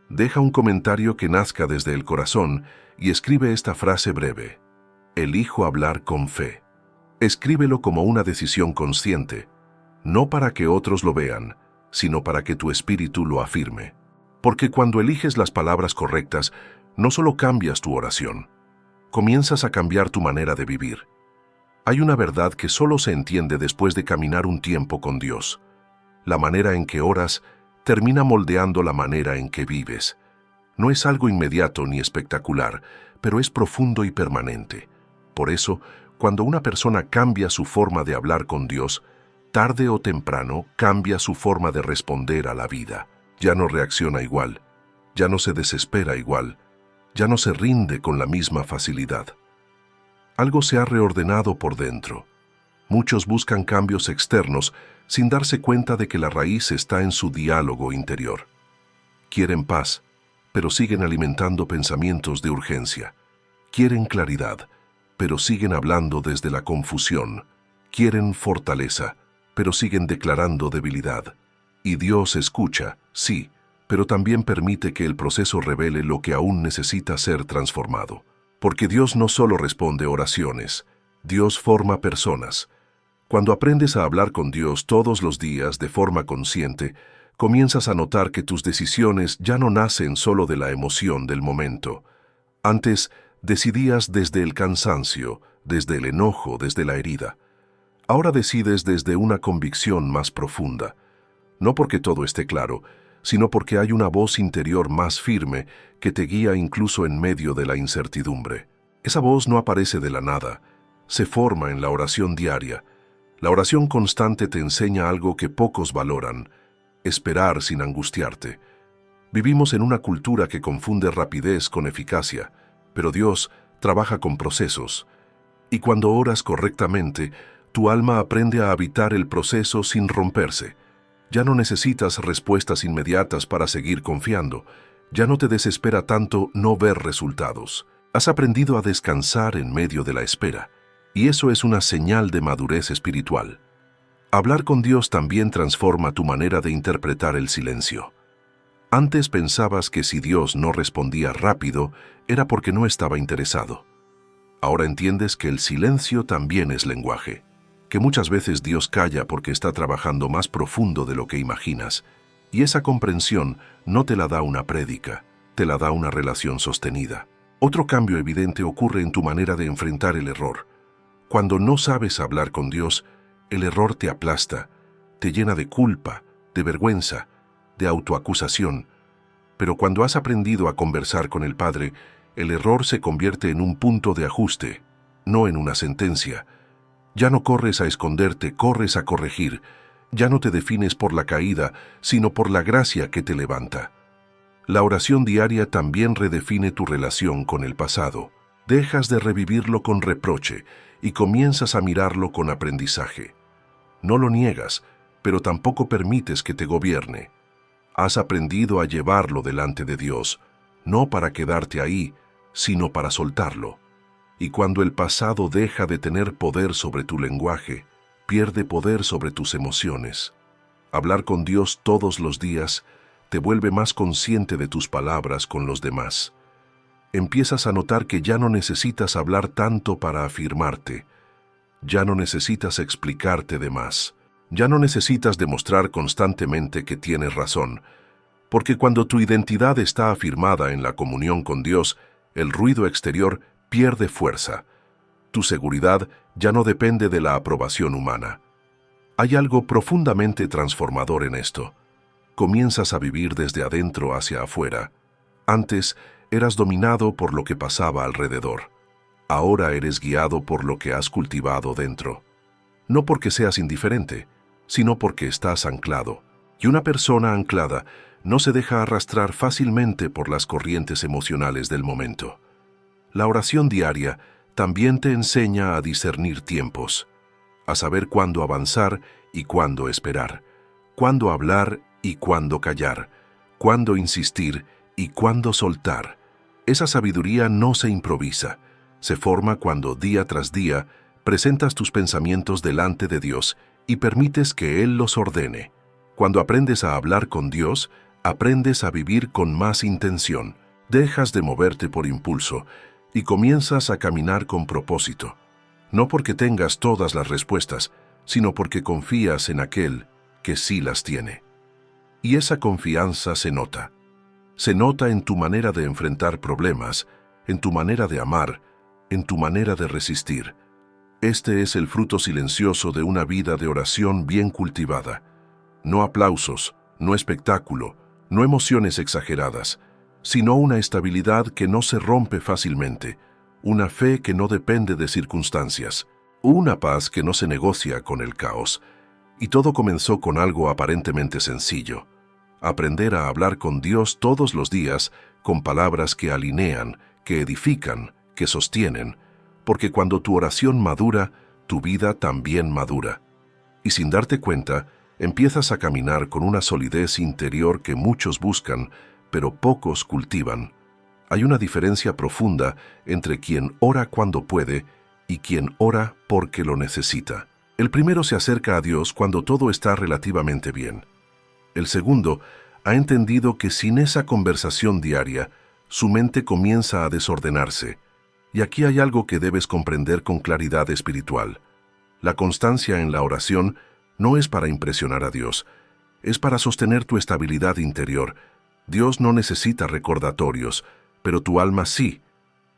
deja un comentario que nazca desde el corazón y escribe esta frase breve: elijo hablar con fe. Escríbelo como una decisión consciente, no para que otros lo vean, sino para que tu espíritu lo afirme. Porque cuando eliges las palabras correctas, no solo cambias tu oración, comienzas a cambiar tu manera de vivir. Hay una verdad que solo se entiende después de caminar un tiempo con Dios. La manera en que oras termina moldeando la manera en que vives. No es algo inmediato ni espectacular, pero es profundo y permanente. Por eso, cuando una persona cambia su forma de hablar con Dios, tarde o temprano cambia su forma de responder a la vida. Ya no reacciona igual, ya no se desespera igual, ya no se rinde con la misma facilidad. Algo se ha reordenado por dentro. Muchos buscan cambios externos sin darse cuenta de que la raíz está en su diálogo interior. Quieren paz, pero siguen alimentando pensamientos de urgencia. Quieren claridad, pero siguen hablando desde la confusión. Quieren fortaleza, pero siguen declarando debilidad. Y Dios escucha, sí, pero también permite que el proceso revele lo que aún necesita ser transformado. Porque Dios no solo responde oraciones, Dios forma personas. Cuando aprendes a hablar con Dios todos los días de forma consciente, comienzas a notar que tus decisiones ya no nacen solo de la emoción del momento. Antes, decidías desde el cansancio, desde el enojo, desde la herida. Ahora decides desde una convicción más profunda. No porque todo esté claro, sino porque hay una voz interior más firme que te guía incluso en medio de la incertidumbre. Esa voz no aparece de la nada, se forma en la oración diaria. La oración constante te enseña algo que pocos valoran: esperar sin angustiarte. Vivimos en una cultura que confunde rapidez con eficacia, pero Dios trabaja con procesos. Y cuando oras correctamente, tu alma aprende a habitar el proceso sin romperse. Ya no necesitas respuestas inmediatas para seguir confiando. Ya no te desespera tanto no ver resultados. Has aprendido a descansar en medio de la espera, y eso es una señal de madurez espiritual. Hablar con Dios también transforma tu manera de interpretar el silencio. Antes pensabas que si Dios no respondía rápido, era porque no estaba interesado. Ahora entiendes que el silencio también es lenguaje, que muchas veces Dios calla porque está trabajando más profundo de lo que imaginas, y esa comprensión no te la da una prédica, te la da una relación sostenida. Otro cambio evidente ocurre en tu manera de enfrentar el error. Cuando no sabes hablar con Dios, el error te aplasta, te llena de culpa, de vergüenza, de autoacusación. Pero cuando has aprendido a conversar con el Padre, el error se convierte en un punto de ajuste, no en una sentencia. Ya no corres a esconderte, corres a corregir. Ya no te defines por la caída, sino por la gracia que te levanta. La oración diaria también redefine tu relación con el pasado. Dejas de revivirlo con reproche y comienzas a mirarlo con aprendizaje. No lo niegas, pero tampoco permites que te gobierne. Has aprendido a llevarlo delante de Dios, no para quedarte ahí, sino para soltarlo. Y cuando el pasado deja de tener poder sobre tu lenguaje, pierde poder sobre tus emociones. Hablar con Dios todos los días te vuelve más consciente de tus palabras con los demás. Empiezas a notar que ya no necesitas hablar tanto para afirmarte. Ya no necesitas explicarte de más. Ya no necesitas demostrar constantemente que tienes razón. Porque cuando tu identidad está afirmada en la comunión con Dios, el ruido exterior pierde fuerza. Tu seguridad ya no depende de la aprobación humana. Hay algo profundamente transformador en esto. Comienzas a vivir desde adentro hacia afuera. Antes eras dominado por lo que pasaba alrededor. Ahora eres guiado por lo que has cultivado dentro. No porque seas indiferente, sino porque estás anclado. Y una persona anclada no se deja arrastrar fácilmente por las corrientes emocionales del momento. La oración diaria también te enseña a discernir tiempos, a saber cuándo avanzar y cuándo esperar, cuándo hablar y cuándo callar, cuándo insistir y cuándo soltar. Esa sabiduría no se improvisa, se forma cuando día tras día presentas tus pensamientos delante de Dios y permites que Él los ordene. Cuando aprendes a hablar con Dios, aprendes a vivir con más intención, dejas de moverte por impulso y comienzas a caminar con propósito. No porque tengas todas las respuestas, sino porque confías en aquel que sí las tiene. Y esa confianza se nota. Se nota en tu manera de enfrentar problemas, en tu manera de amar, en tu manera de resistir. Este es el fruto silencioso de una vida de oración bien cultivada. No aplausos, no espectáculo, no emociones exageradas, sino una estabilidad que no se rompe fácilmente, una fe que no depende de circunstancias, una paz que no se negocia con el caos. Y todo comenzó con algo aparentemente sencillo: aprender a hablar con Dios todos los días con palabras que alinean, que edifican, que sostienen, porque cuando tu oración madura, tu vida también madura. Y sin darte cuenta, empiezas a caminar con una solidez interior que muchos buscan, pero pocos cultivan. Hay una diferencia profunda entre quien ora cuando puede y quien ora porque lo necesita. El primero se acerca a Dios cuando todo está relativamente bien. El segundo ha entendido que sin esa conversación diaria, su mente comienza a desordenarse. Y aquí hay algo que debes comprender con claridad espiritual. La constancia en la oración no es para impresionar a Dios, es para sostener tu estabilidad interior. Dios no necesita recordatorios, pero tu alma sí.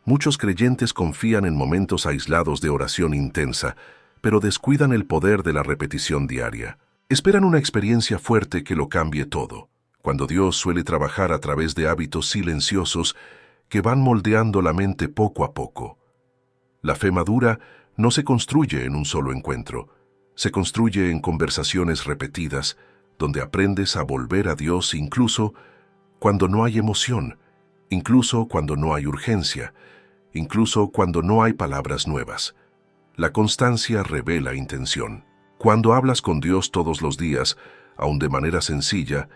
Muchos creyentes confían en momentos aislados de oración intensa, pero descuidan el poder de la repetición diaria. Esperan una experiencia fuerte que lo cambie todo, cuando Dios suele trabajar a través de hábitos silenciosos que van moldeando la mente poco a poco. La fe madura no se construye en un solo encuentro, se construye en conversaciones repetidas, donde aprendes a volver a Dios incluso cuando no hay emoción, incluso cuando no hay urgencia, incluso cuando no hay palabras nuevas. La constancia revela intención. Cuando hablas con Dios todos los días, aun de manera sencilla,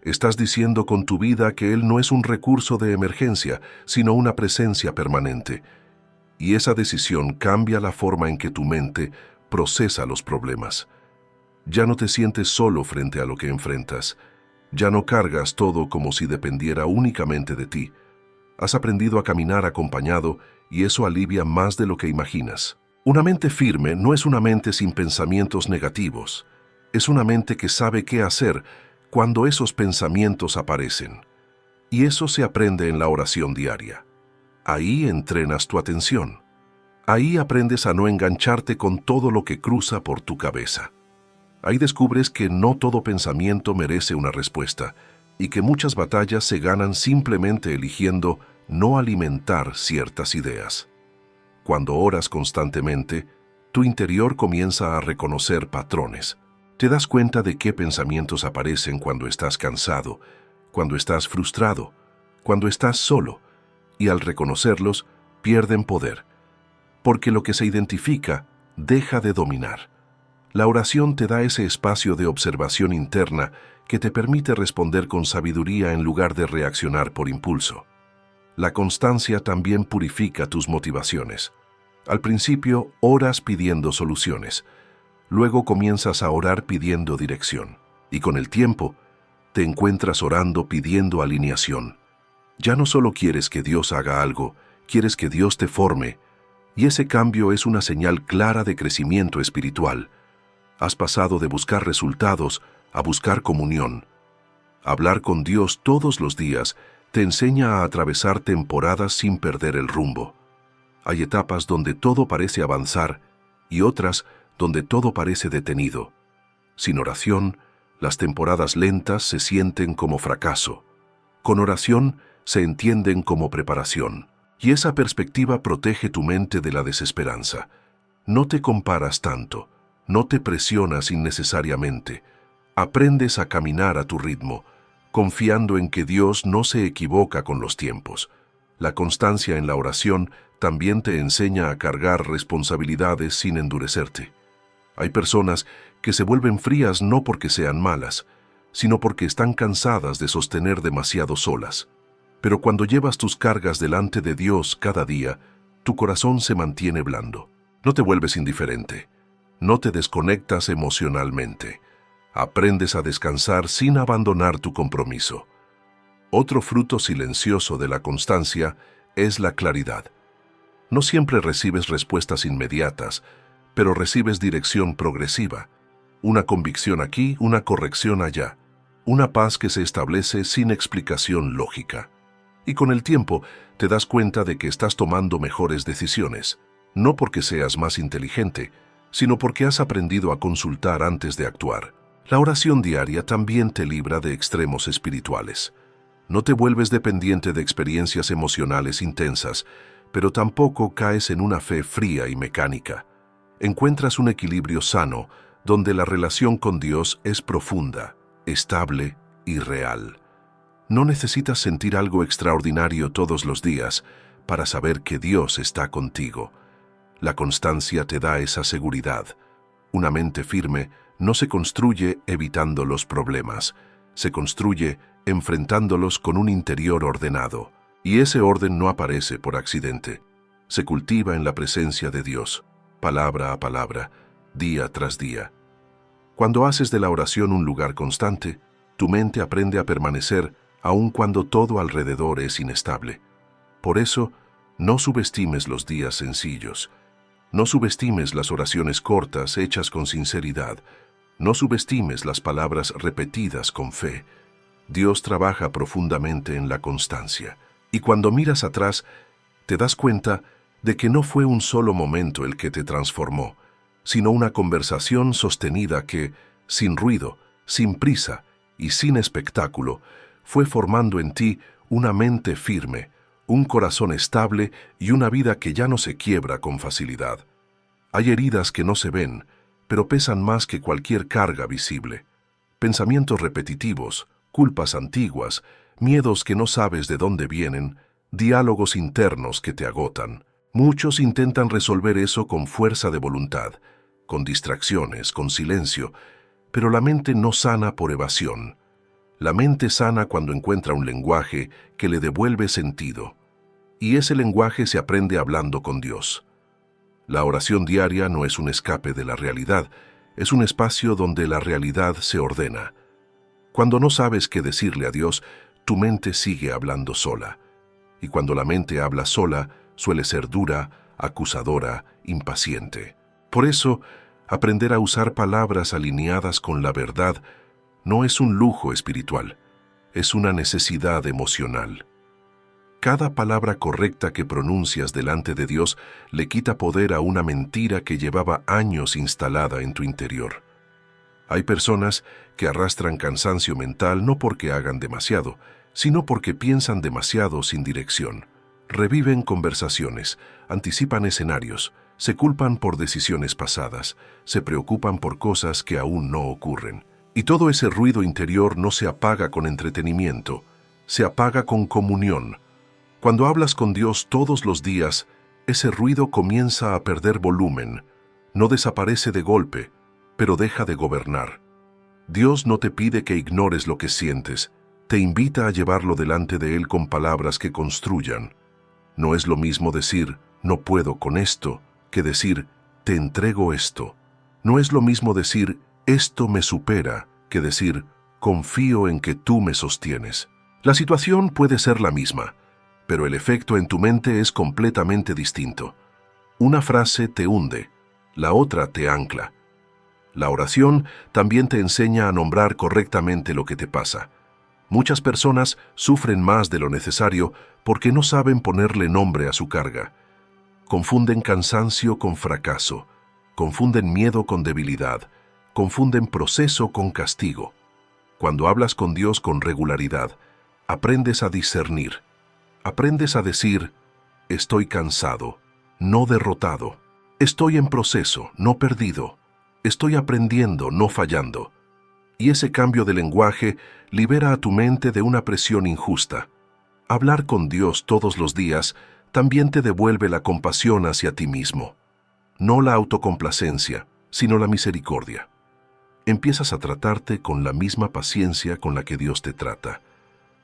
estás diciendo con tu vida que Él no es un recurso de emergencia, sino una presencia permanente. Y esa decisión cambia la forma en que tu mente procesa los problemas. Ya no te sientes solo frente a lo que enfrentas. Ya no cargas todo como si dependiera únicamente de ti. Has aprendido a caminar acompañado y eso alivia más de lo que imaginas. Una mente firme no es una mente sin pensamientos negativos. Es una mente que sabe qué hacer cuando esos pensamientos aparecen. Y eso se aprende en la oración diaria. Ahí entrenas tu atención. Ahí aprendes a no engancharte con todo lo que cruza por tu cabeza. Ahí descubres que no todo pensamiento merece una respuesta y que muchas batallas se ganan simplemente eligiendo no alimentar ciertas ideas. Cuando oras constantemente, tu interior comienza a reconocer patrones. Te das cuenta de qué pensamientos aparecen cuando estás cansado, cuando estás frustrado, cuando estás solo, y al reconocerlos, pierden poder, porque lo que se identifica deja de dominar. La oración te da ese espacio de observación interna que te permite responder con sabiduría en lugar de reaccionar por impulso. La constancia también purifica tus motivaciones. Al principio oras pidiendo soluciones, luego comienzas a orar pidiendo dirección, y con el tiempo te encuentras orando pidiendo alineación. Ya no solo quieres que Dios haga algo, quieres que Dios te forme, y ese cambio es una señal clara de crecimiento espiritual. Has pasado de buscar resultados a buscar comunión. Hablar con Dios todos los días te enseña a atravesar temporadas sin perder el rumbo. Hay etapas donde todo parece avanzar y otras donde todo parece detenido. Sin oración, las temporadas lentas se sienten como fracaso. Con oración, se entienden como preparación. Y esa perspectiva protege tu mente de la desesperanza. No te comparas tanto, no te presionas innecesariamente. Aprendes a caminar a tu ritmo, confiando en que Dios no se equivoca con los tiempos. La constancia en la oración también te enseña a cargar responsabilidades sin endurecerte. Hay personas que se vuelven frías no porque sean malas, sino porque están cansadas de sostener demasiado solas. Pero cuando llevas tus cargas delante de Dios cada día, tu corazón se mantiene blando. No te vuelves indiferente. No te desconectas emocionalmente. Aprendes a descansar sin abandonar tu compromiso. Otro fruto silencioso de la constancia es la claridad. No siempre recibes respuestas inmediatas, pero recibes dirección progresiva. Una convicción aquí, una corrección allá. Una paz que se establece sin explicación lógica. Y con el tiempo te das cuenta de que estás tomando mejores decisiones, no porque seas más inteligente, sino porque has aprendido a consultar antes de actuar. La oración diaria también te libra de extremos espirituales. No te vuelves dependiente de experiencias emocionales intensas, pero tampoco caes en una fe fría y mecánica. Encuentras un equilibrio sano, donde la relación con Dios es profunda, estable y real. No necesitas sentir algo extraordinario todos los días para saber que Dios está contigo. La constancia te da esa seguridad. Una mente firme no se construye evitando los problemas, se construye enfrentándolos con un interior ordenado. Y ese orden no aparece por accidente. Se cultiva en la presencia de Dios, palabra a palabra, día tras día. Cuando haces de la oración un lugar constante, tu mente aprende a permanecer aun cuando todo alrededor es inestable. Por eso, no subestimes los días sencillos. No subestimes las oraciones cortas hechas con sinceridad. No subestimes las palabras repetidas con fe. Dios trabaja profundamente en la constancia. Y cuando miras atrás, te das cuenta de que no fue un solo momento el que te transformó, sino una conversación sostenida que, sin ruido, sin prisa y sin espectáculo, fue formando en ti una mente firme, un corazón estable y una vida que ya no se quiebra con facilidad. Hay heridas que no se ven, pero pesan más que cualquier carga visible. Pensamientos repetitivos, culpas antiguas, miedos que no sabes de dónde vienen, diálogos internos que te agotan. Muchos intentan resolver eso con fuerza de voluntad, con distracciones, con silencio, pero la mente no sana por evasión. La mente sana cuando encuentra un lenguaje que le devuelve sentido, y ese lenguaje se aprende hablando con Dios. La oración diaria no es un escape de la realidad, es un espacio donde la realidad se ordena. Cuando no sabes qué decirle a Dios, tu mente sigue hablando sola. Y cuando la mente habla sola, suele ser dura, acusadora, impaciente. Por eso, aprender a usar palabras alineadas con la verdad no es un lujo espiritual, es una necesidad emocional. Cada palabra correcta que pronuncias delante de Dios le quita poder a una mentira que llevaba años instalada en tu interior. Hay personas que arrastran cansancio mental no porque hagan demasiado, sino porque piensan demasiado sin dirección. Reviven conversaciones, anticipan escenarios, se culpan por decisiones pasadas, se preocupan por cosas que aún no ocurren. Y todo ese ruido interior no se apaga con entretenimiento, se apaga con comunión. Cuando hablas con Dios todos los días, ese ruido comienza a perder volumen. No desaparece de golpe, pero deja de gobernar. Dios no te pide que ignores lo que sientes, te invita a llevarlo delante de Él con palabras que construyan. No es lo mismo decir, no puedo con esto, que decir, te entrego esto. No es lo mismo decir, esto me supera, que decir, confío en que tú me sostienes. La situación puede ser la misma, pero el efecto en tu mente es completamente distinto. Una frase te hunde, la otra te ancla. La oración también te enseña a nombrar correctamente lo que te pasa. Muchas personas sufren más de lo necesario porque no saben ponerle nombre a su carga. Confunden cansancio con fracaso, confunden miedo con debilidad, confunden proceso con castigo. Cuando hablas con Dios con regularidad, aprendes a discernir. Aprendes a decir, estoy cansado, no derrotado. Estoy en proceso, no perdido. Estoy aprendiendo, no fallando. Y ese cambio de lenguaje libera a tu mente de una presión injusta. Hablar con Dios todos los días también te devuelve la compasión hacia ti mismo. No la autocomplacencia, sino la misericordia. Empiezas a tratarte con la misma paciencia con la que Dios te trata.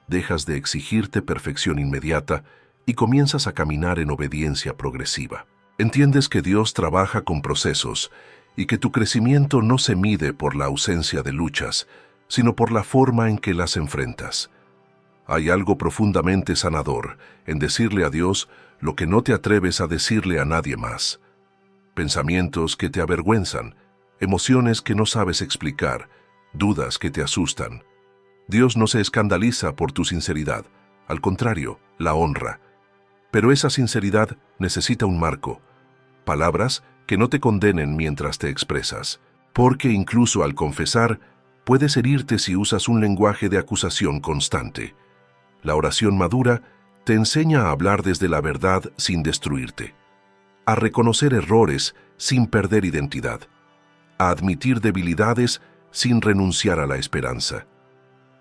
Dejas de exigirte perfección inmediata y comienzas a caminar en obediencia progresiva. Entiendes que Dios trabaja con procesos y que tu crecimiento no se mide por la ausencia de luchas, sino por la forma en que las enfrentas. Hay algo profundamente sanador en decirle a Dios lo que no te atreves a decirle a nadie más. Pensamientos que te avergüenzan, emociones que no sabes explicar, dudas que te asustan. Dios no se escandaliza por tu sinceridad, al contrario, la honra. Pero esa sinceridad necesita un marco, palabras que no te condenen mientras te expresas, porque incluso al confesar, puedes herirte si usas un lenguaje de acusación constante. La oración madura te enseña a hablar desde la verdad sin destruirte, a reconocer errores sin perder identidad, a admitir debilidades sin renunciar a la esperanza.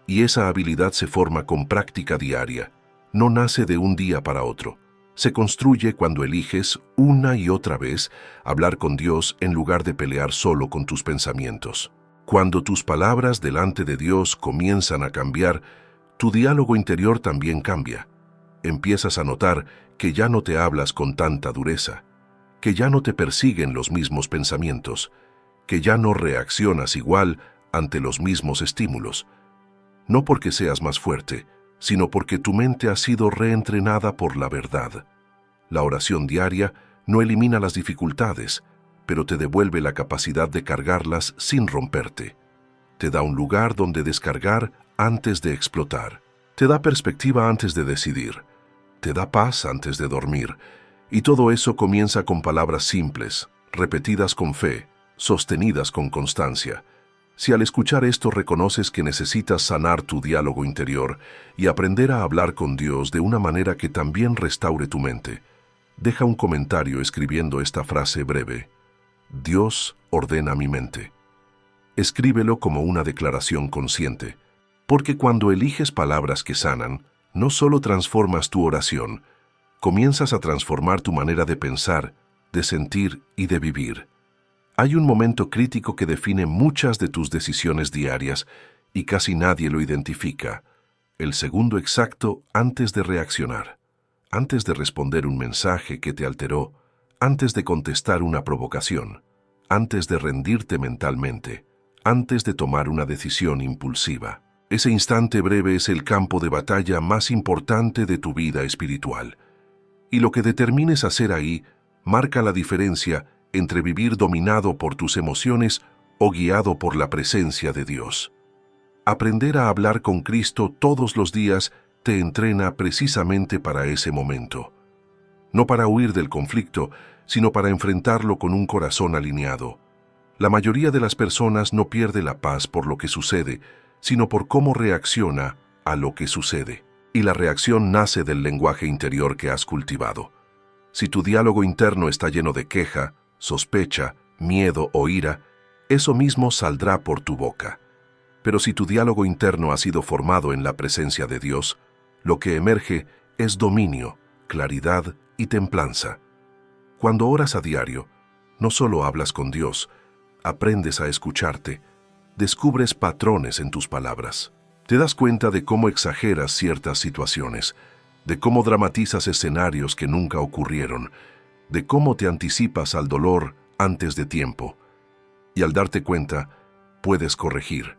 Y esa habilidad se forma con práctica diaria, no nace de un día para otro. Se construye cuando eliges una y otra vez hablar con Dios en lugar de pelear solo con tus pensamientos. Cuando tus palabras delante de Dios comienzan a cambiar, tu diálogo interior también cambia. Empiezas a notar que ya no te hablas con tanta dureza, que ya no te persiguen los mismos pensamientos, que ya no reaccionas igual ante los mismos estímulos. No porque seas más fuerte, sino porque tu mente ha sido reentrenada por la verdad. La oración diaria no elimina las dificultades, pero te devuelve la capacidad de cargarlas sin romperte. Te da un lugar donde descargar antes de explotar. Te da perspectiva antes de decidir. Te da paz antes de dormir. Y todo eso comienza con palabras simples, repetidas con fe, sostenidas con constancia. Si al escuchar esto reconoces que necesitas sanar tu diálogo interior y aprender a hablar con Dios de una manera que también restaure tu mente, deja un comentario escribiendo esta frase breve: Dios ordena mi mente. Escríbelo como una declaración consciente, porque cuando eliges palabras que sanan, no solo transformas tu oración, comienzas a transformar tu manera de pensar, de sentir y de vivir. Hay un momento crítico que define muchas de tus decisiones diarias y casi nadie lo identifica: el segundo exacto antes de reaccionar, antes de responder un mensaje que te alteró, antes de contestar una provocación, antes de rendirte mentalmente, antes de tomar una decisión impulsiva. Ese instante breve es el campo de batalla más importante de tu vida espiritual. Y lo que determines hacer ahí marca la diferencia entre vivir dominado por tus emociones o guiado por la presencia de Dios. Aprender a hablar con Cristo todos los días te entrena precisamente para ese momento. No para huir del conflicto, sino para enfrentarlo con un corazón alineado. La mayoría de las personas no pierde la paz por lo que sucede, sino por cómo reacciona a lo que sucede. Y la reacción nace del lenguaje interior que has cultivado. Si tu diálogo interno está lleno de queja, sospecha, miedo o ira, eso mismo saldrá por tu boca. Pero si tu diálogo interno ha sido formado en la presencia de Dios, lo que emerge es dominio, claridad y templanza. Cuando oras a diario, no solo hablas con Dios, aprendes a escucharte, descubres patrones en tus palabras. Te das cuenta de cómo exageras ciertas situaciones, de cómo dramatizas escenarios que nunca ocurrieron, de cómo te anticipas al dolor antes de tiempo. Y al darte cuenta, puedes corregir.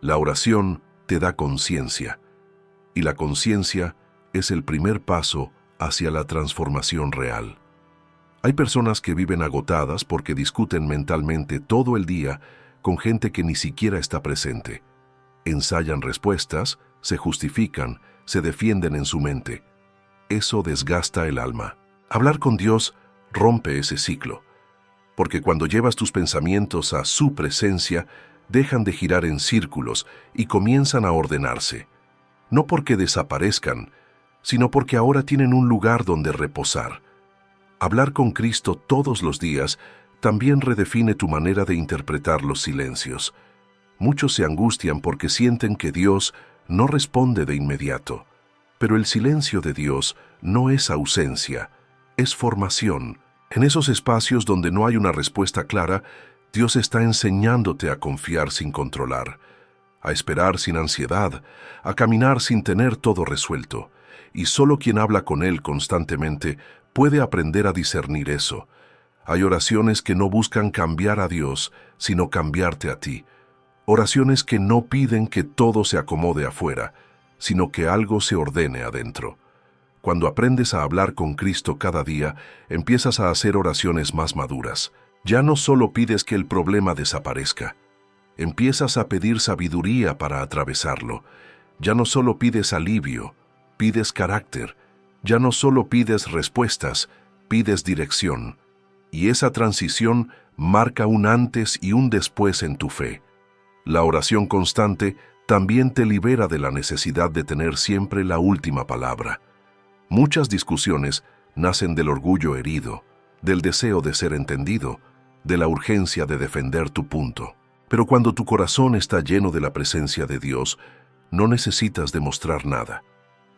La oración te da conciencia, y la conciencia es el primer paso hacia la transformación real. Hay personas que viven agotadas porque discuten mentalmente todo el día con gente que ni siquiera está presente. Ensayan respuestas, se justifican, se defienden en su mente. Eso desgasta el alma. Hablar con Dios rompe ese ciclo, porque cuando llevas tus pensamientos a su presencia, dejan de girar en círculos y comienzan a ordenarse. No porque desaparezcan, sino porque ahora tienen un lugar donde reposar. Hablar con Cristo todos los días también redefine tu manera de interpretar los silencios. Muchos se angustian porque sienten que Dios no responde de inmediato. Pero el silencio de Dios no es ausencia, es formación. En esos espacios donde no hay una respuesta clara, Dios está enseñándote a confiar sin controlar, a esperar sin ansiedad, a caminar sin tener todo resuelto. Y solo quien habla con Él constantemente puede aprender a discernir eso. Hay oraciones que no buscan cambiar a Dios, sino cambiarte a ti. Oraciones que no piden que todo se acomode afuera, sino que algo se ordene adentro. Cuando aprendes a hablar con Cristo cada día, empiezas a hacer oraciones más maduras. Ya no solo pides que el problema desaparezca, empiezas a pedir sabiduría para atravesarlo. Ya no solo pides alivio, pides carácter. Ya no solo pides respuestas, pides dirección. Y esa transición marca un antes y un después en tu fe. La oración constante también te libera de la necesidad de tener siempre la última palabra. Muchas discusiones nacen del orgullo herido, del deseo de ser entendido, de la urgencia de defender tu punto. Pero cuando tu corazón está lleno de la presencia de Dios, no necesitas demostrar nada.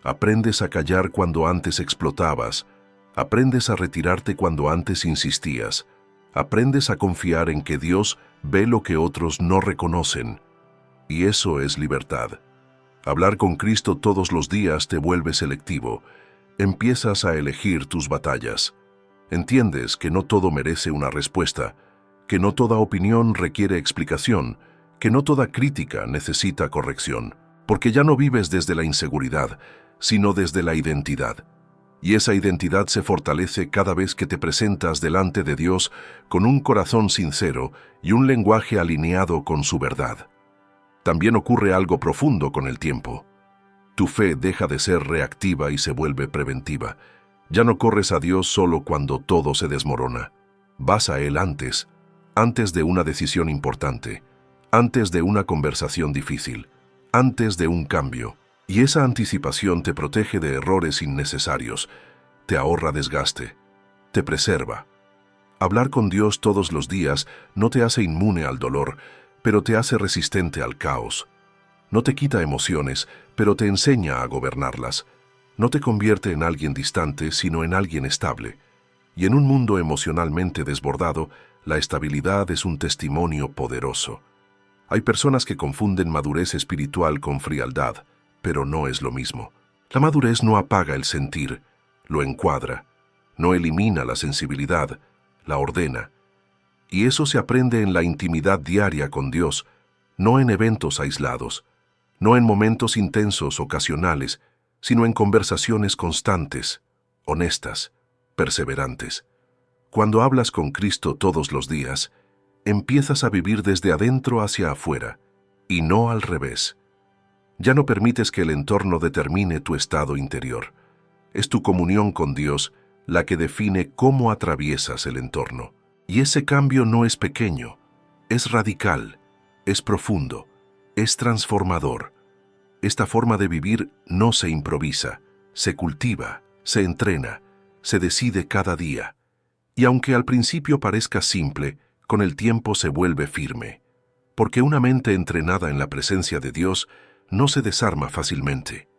Aprendes a callar cuando antes explotabas, aprendes a retirarte cuando antes insistías, aprendes a confiar en que Dios ve lo que otros no reconocen. Y eso es libertad. Hablar con Cristo todos los días te vuelve selectivo. Empiezas a elegir tus batallas. Entiendes que no todo merece una respuesta, que no toda opinión requiere explicación, que no toda crítica necesita corrección, porque ya no vives desde la inseguridad, sino desde la identidad. Y esa identidad se fortalece cada vez que te presentas delante de Dios con un corazón sincero y un lenguaje alineado con su verdad. También ocurre algo profundo con el tiempo. Tu fe deja de ser reactiva y se vuelve preventiva. Ya no corres a Dios solo cuando todo se desmorona. Vas a Él antes de una decisión importante, antes de una conversación difícil, antes de un cambio. Y esa anticipación te protege de errores innecesarios, te ahorra desgaste, te preserva. Hablar con Dios todos los días no te hace inmune al dolor, pero te hace resistente al caos. No te quita emociones, pero te enseña a gobernarlas. No te convierte en alguien distante, sino en alguien estable. Y en un mundo emocionalmente desbordado, la estabilidad es un testimonio poderoso. Hay personas que confunden madurez espiritual con frialdad, pero no es lo mismo. La madurez no apaga el sentir, lo encuadra, no elimina la sensibilidad, la ordena. Y eso se aprende en la intimidad diaria con Dios, no en eventos aislados, no en momentos intensos ocasionales, sino en conversaciones constantes, honestas, perseverantes. Cuando hablas con Cristo todos los días, empiezas a vivir desde adentro hacia afuera, y no al revés. Ya no permites que el entorno determine tu estado interior. Es tu comunión con Dios la que define cómo atraviesas el entorno. Y ese cambio no es pequeño, es radical, es profundo, es transformador. Esta forma de vivir no se improvisa, se cultiva, se entrena, se decide cada día. Y aunque al principio parezca simple, con el tiempo se vuelve firme. Porque una mente entrenada en la presencia de Dios no se desarma fácilmente.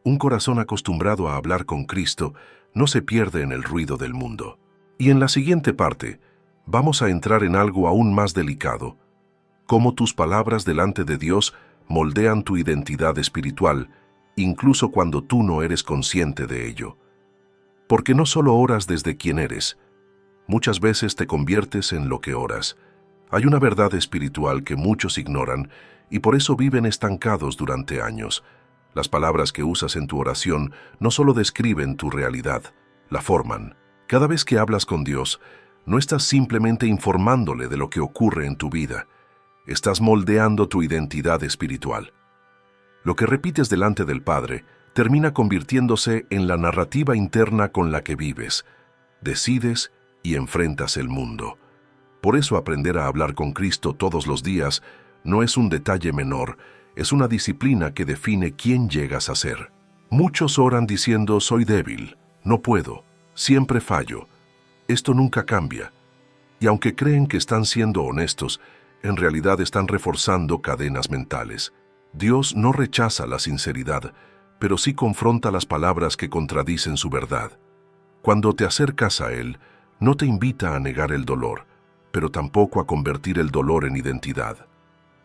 Un corazón acostumbrado a hablar con Cristo no se pierde en el ruido del mundo. Y en la siguiente parte, vamos a entrar en algo aún más delicado: cómo tus palabras delante de Dios moldean tu identidad espiritual, incluso cuando tú no eres consciente de ello. Porque no solo oras desde quien eres, muchas veces te conviertes en lo que oras. Hay una verdad espiritual que muchos ignoran y por eso viven estancados durante años. Las palabras que usas en tu oración no solo describen tu realidad, la forman. Cada vez que hablas con Dios, no estás simplemente informándole de lo que ocurre en tu vida, estás moldeando tu identidad espiritual. Lo que repites delante del Padre termina convirtiéndose en la narrativa interna con la que vives, decides y enfrentas el mundo. Por eso aprender a hablar con Cristo todos los días no es un detalle menor, es una disciplina que define quién llegas a ser. Muchos oran diciendo: soy débil, no puedo, siempre fallo, esto nunca cambia. Y aunque creen que están siendo honestos, en realidad están reforzando cadenas mentales. Dios no rechaza la sinceridad, pero sí confronta las palabras que contradicen su verdad. Cuando te acercas a Él, no te invita a negar el dolor, pero tampoco a convertir el dolor en identidad.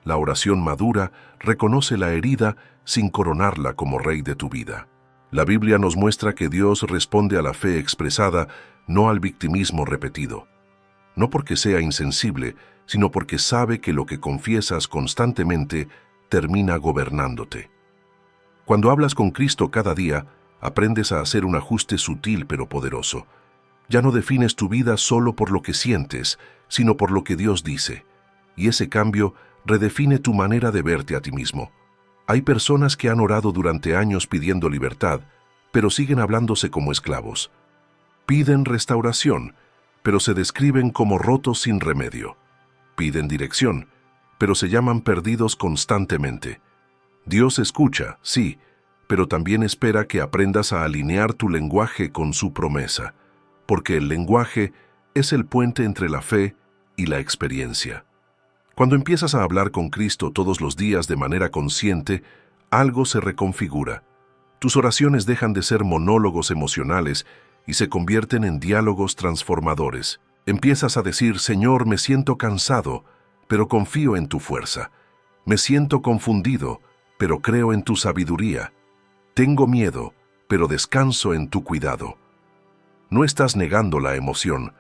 La oración madura reconoce la herida sin coronarla como rey de tu vida. La Biblia nos muestra que Dios responde a la fe expresada, no al victimismo repetido. No porque sea insensible, sino porque sabe que lo que confiesas constantemente termina gobernándote. Cuando hablas con Cristo cada día, aprendes a hacer un ajuste sutil pero poderoso. Ya no defines tu vida solo por lo que sientes, sino por lo que Dios dice. Y ese cambio redefine tu manera de verte a ti mismo. Hay personas que han orado durante años pidiendo libertad, pero siguen hablándose como esclavos. Piden restauración, pero se describen como rotos sin remedio. Piden dirección, pero se llaman perdidos constantemente. Dios escucha, sí, pero también espera que aprendas a alinear tu lenguaje con su promesa, porque el lenguaje es el puente entre la fe y la experiencia. Cuando empiezas a hablar con Cristo todos los días de manera consciente, algo se reconfigura. Tus oraciones dejan de ser monólogos emocionales y se convierten en diálogos transformadores. Empiezas a decir: Señor, me siento cansado, pero confío en tu fuerza. Me siento confundido, pero creo en tu sabiduría. Tengo miedo, pero descanso en tu cuidado. No estás negando la emoción,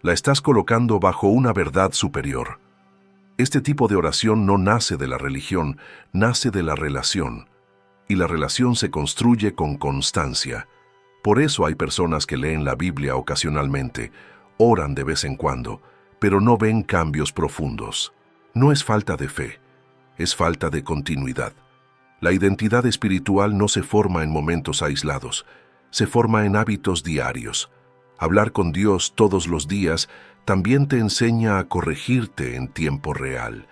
la estás colocando bajo una verdad superior. Este tipo de oración no nace de la religión, nace de la relación. Y la relación se construye con constancia. Por eso hay personas que leen la Biblia ocasionalmente, oran de vez en cuando, pero no ven cambios profundos. No es falta de fe, es falta de continuidad. La identidad espiritual no se forma en momentos aislados, se forma en hábitos diarios. Hablar con Dios todos los días también te enseña a corregirte en tiempo real.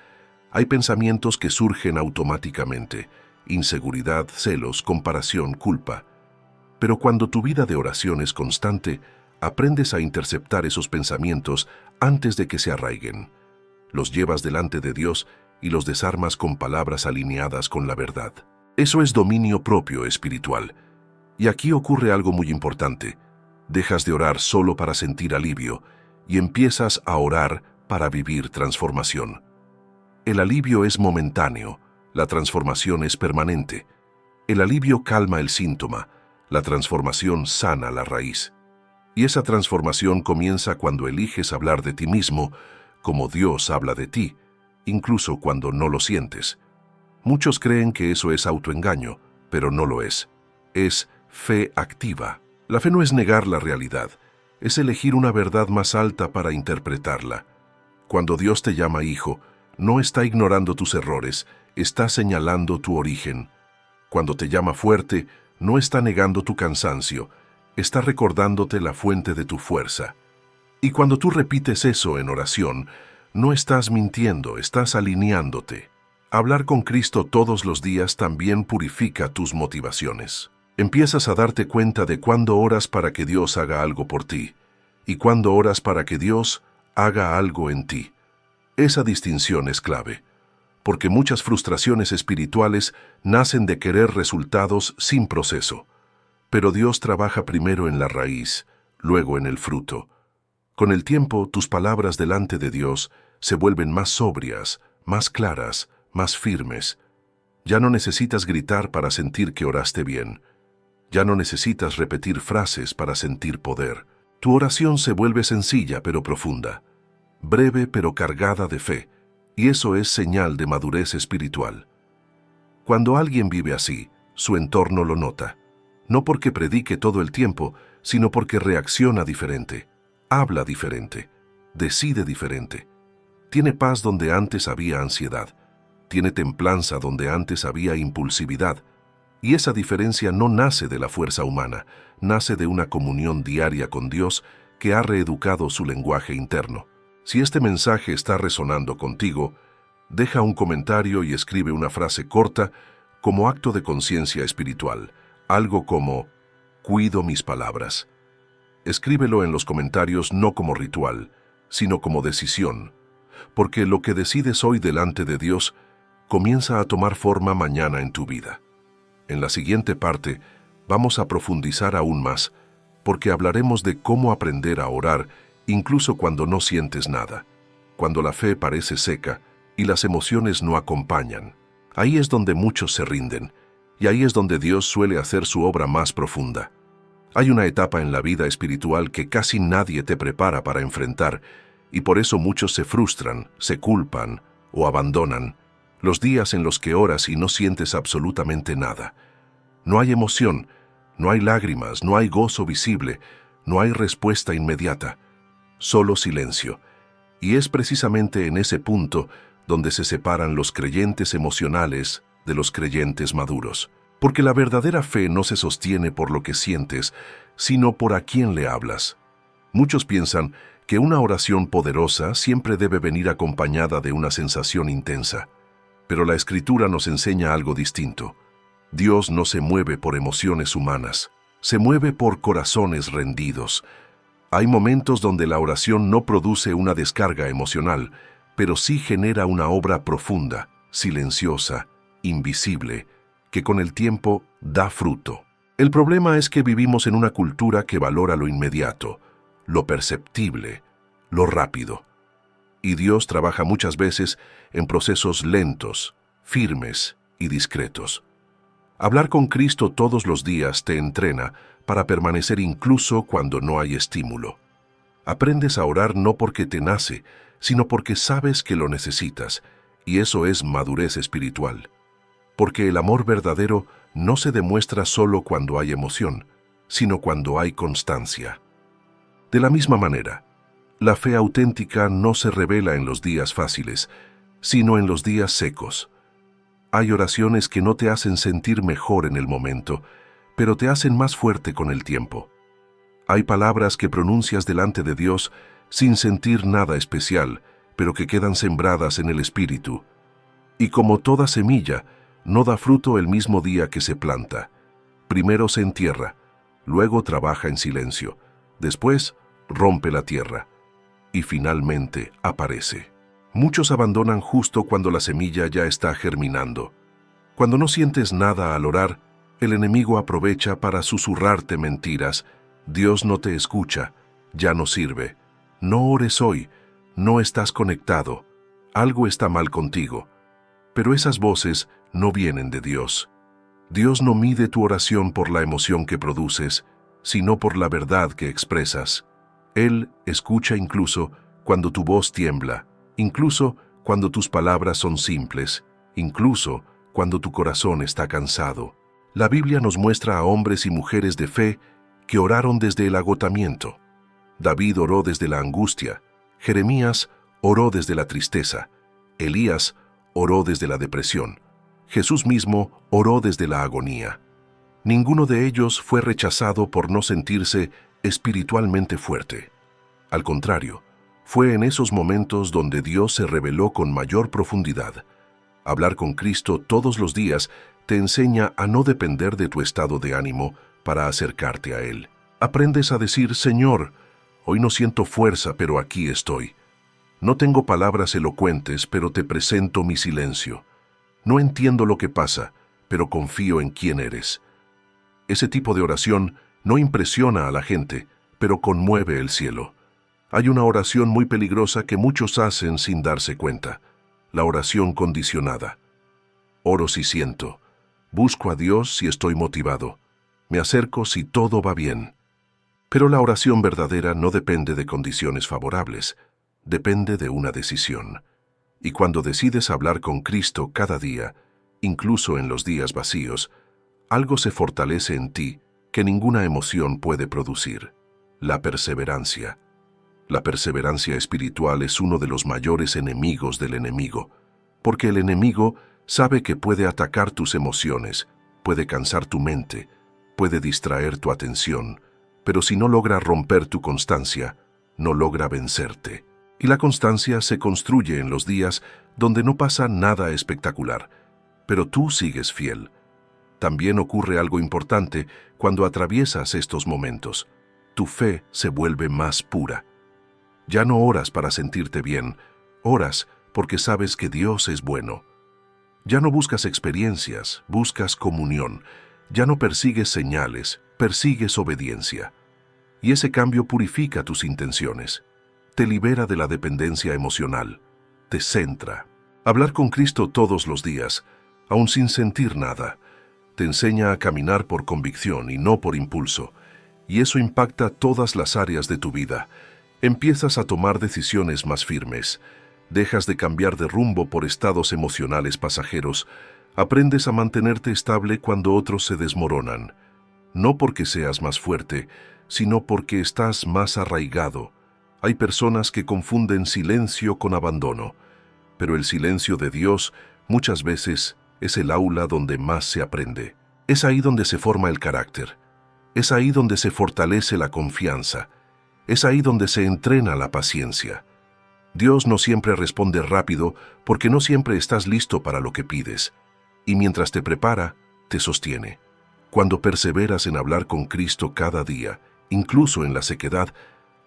Hay pensamientos que surgen automáticamente: inseguridad, celos, comparación, culpa. Pero cuando tu vida de oración es constante, aprendes a interceptar esos pensamientos antes de que se arraiguen. Los llevas delante de Dios y los desarmas con palabras alineadas con la verdad. Eso es dominio propio espiritual. Y aquí ocurre algo muy importante. Dejas de orar solo para sentir alivio y empiezas a orar para vivir transformación. El alivio es momentáneo, la transformación es permanente. El alivio calma el síntoma, la transformación sana la raíz. Y esa transformación comienza cuando eliges hablar de ti mismo como Dios habla de ti, incluso cuando no lo sientes. Muchos creen que eso es autoengaño, pero no lo es. Es fe activa. La fe no es negar la realidad, es elegir una verdad más alta para interpretarla. Cuando Dios te llama hijo, no está ignorando tus errores, está señalando tu origen. Cuando te llama fuerte, no está negando tu cansancio, está recordándote la fuente de tu fuerza. Y cuando tú repites eso en oración, no estás mintiendo, estás alineándote. Hablar con Cristo todos los días también purifica tus motivaciones. Empiezas a darte cuenta de cuándo oras para que Dios haga algo por ti y cuándo oras para que Dios haga algo en ti. Esa distinción es clave, porque muchas frustraciones espirituales nacen de querer resultados sin proceso. Pero Dios trabaja primero en la raíz, luego en el fruto. Con el tiempo, tus palabras delante de Dios se vuelven más sobrias, más claras, más firmes. Ya no necesitas gritar para sentir que oraste bien. Ya no necesitas repetir frases para sentir poder. Tu oración se vuelve sencilla pero profunda, breve pero cargada de fe, y eso es señal de madurez espiritual. Cuando alguien vive así, su entorno lo nota, no porque predique todo el tiempo, sino porque reacciona diferente, habla diferente, decide diferente. Tiene paz donde antes había ansiedad, tiene templanza donde antes había impulsividad. Y esa diferencia no nace de la fuerza humana, nace de una comunión diaria con Dios que ha reeducado su lenguaje interno. Si este mensaje está resonando contigo, deja un comentario y escribe una frase corta como acto de conciencia espiritual, algo como: cuido mis palabras. Escríbelo en los comentarios no como ritual, sino como decisión, porque lo que decides hoy delante de Dios comienza a tomar forma mañana en tu vida. En la siguiente parte vamos a profundizar aún más, porque hablaremos de cómo aprender a orar incluso cuando no sientes nada, cuando la fe parece seca y las emociones no acompañan. Ahí es donde muchos se rinden, y ahí es donde Dios suele hacer su obra más profunda. Hay una etapa en la vida espiritual que casi nadie te prepara para enfrentar, y por eso muchos se frustran, se culpan o abandonan. Los días en los que oras y no sientes absolutamente nada. No hay emoción, no hay lágrimas, no hay gozo visible, no hay respuesta inmediata, solo silencio. Y es precisamente en ese punto donde se separan los creyentes emocionales de los creyentes maduros. Porque la verdadera fe no se sostiene por lo que sientes, sino por a quién le hablas. Muchos piensan que una oración poderosa siempre debe venir acompañada de una sensación intensa. Pero la Escritura nos enseña algo distinto. Dios no se mueve por emociones humanas, se mueve por corazones rendidos. Hay momentos donde la oración no produce una descarga emocional, pero sí genera una obra profunda, silenciosa, invisible, que con el tiempo da fruto. El problema es que vivimos en una cultura que valora lo inmediato, lo perceptible, lo rápido. Y Dios trabaja muchas veces en procesos lentos, firmes y discretos. Hablar con Cristo todos los días te entrena para permanecer incluso cuando no hay estímulo. Aprendes a orar no porque te nace, sino porque sabes que lo necesitas, y eso es madurez espiritual. Porque el amor verdadero no se demuestra solo cuando hay emoción, sino cuando hay constancia. De la misma manera, la fe auténtica no se revela en los días fáciles, sino en los días secos. Hay oraciones que no te hacen sentir mejor en el momento, pero te hacen más fuerte con el tiempo. Hay palabras que pronuncias delante de Dios sin sentir nada especial, pero que quedan sembradas en el espíritu. Y como toda semilla, no da fruto el mismo día que se planta. Primero se entierra, luego trabaja en silencio, después rompe la tierra y finalmente aparece. Muchos abandonan justo cuando la semilla ya está germinando. Cuando no sientes nada al orar, el enemigo aprovecha para susurrarte mentiras. Dios no te escucha, ya no sirve. No ores hoy, no estás conectado, algo está mal contigo. Pero esas voces no vienen de Dios. Dios no mide tu oración por la emoción que produces, sino por la verdad que expresas. Él escucha incluso cuando tu voz tiembla, incluso cuando tus palabras son simples, incluso cuando tu corazón está cansado. La Biblia nos muestra a hombres y mujeres de fe que oraron desde el agotamiento. David oró desde la angustia, Jeremías oró desde la tristeza, Elías oró desde la depresión, Jesús mismo oró desde la agonía. Ninguno de ellos fue rechazado por no sentirse espiritualmente fuerte. Al contrario, fue en esos momentos donde Dios se reveló con mayor profundidad. Hablar con Cristo todos los días te enseña a no depender de tu estado de ánimo para acercarte a Él. Aprendes a decir, Señor, hoy no siento fuerza, pero aquí estoy. No tengo palabras elocuentes, pero te presento mi silencio. No entiendo lo que pasa, pero confío en quién eres. Ese tipo de oración no impresiona a la gente, pero conmueve el cielo. Hay una oración muy peligrosa que muchos hacen sin darse cuenta, la oración condicionada. Oro si siento, busco a Dios si estoy motivado, me acerco si todo va bien. Pero la oración verdadera no depende de condiciones favorables, depende de una decisión. Y cuando decides hablar con Cristo cada día, incluso en los días vacíos, algo se fortalece en ti que ninguna emoción puede producir: la perseverancia. La perseverancia espiritual es uno de los mayores enemigos del enemigo, porque el enemigo sabe que puede atacar tus emociones, puede cansar tu mente, puede distraer tu atención, pero si no logra romper tu constancia, no logra vencerte. Y la constancia se construye en los días donde no pasa nada espectacular, pero tú sigues fiel. También ocurre algo importante cuando atraviesas estos momentos. Tu fe se vuelve más pura. Ya no oras para sentirte bien, oras porque sabes que Dios es bueno. Ya no buscas experiencias, buscas comunión. Ya no persigues señales, persigues obediencia. Y ese cambio purifica tus intenciones. Te libera de la dependencia emocional. Te centra. Hablar con Cristo todos los días, aun sin sentir nada, te enseña a caminar por convicción y no por impulso. Y eso impacta todas las áreas de tu vida. Empiezas a tomar decisiones más firmes. Dejas de cambiar de rumbo por estados emocionales pasajeros. Aprendes a mantenerte estable cuando otros se desmoronan. No porque seas más fuerte, sino porque estás más arraigado. Hay personas que confunden silencio con abandono, pero el silencio de Dios muchas veces es el aula donde más se aprende. Es ahí donde se forma el carácter. Es ahí donde se fortalece la confianza. Es ahí donde se entrena la paciencia. Dios no siempre responde rápido porque no siempre estás listo para lo que pides. Y mientras te prepara, te sostiene. Cuando perseveras en hablar con Cristo cada día, incluso en la sequedad,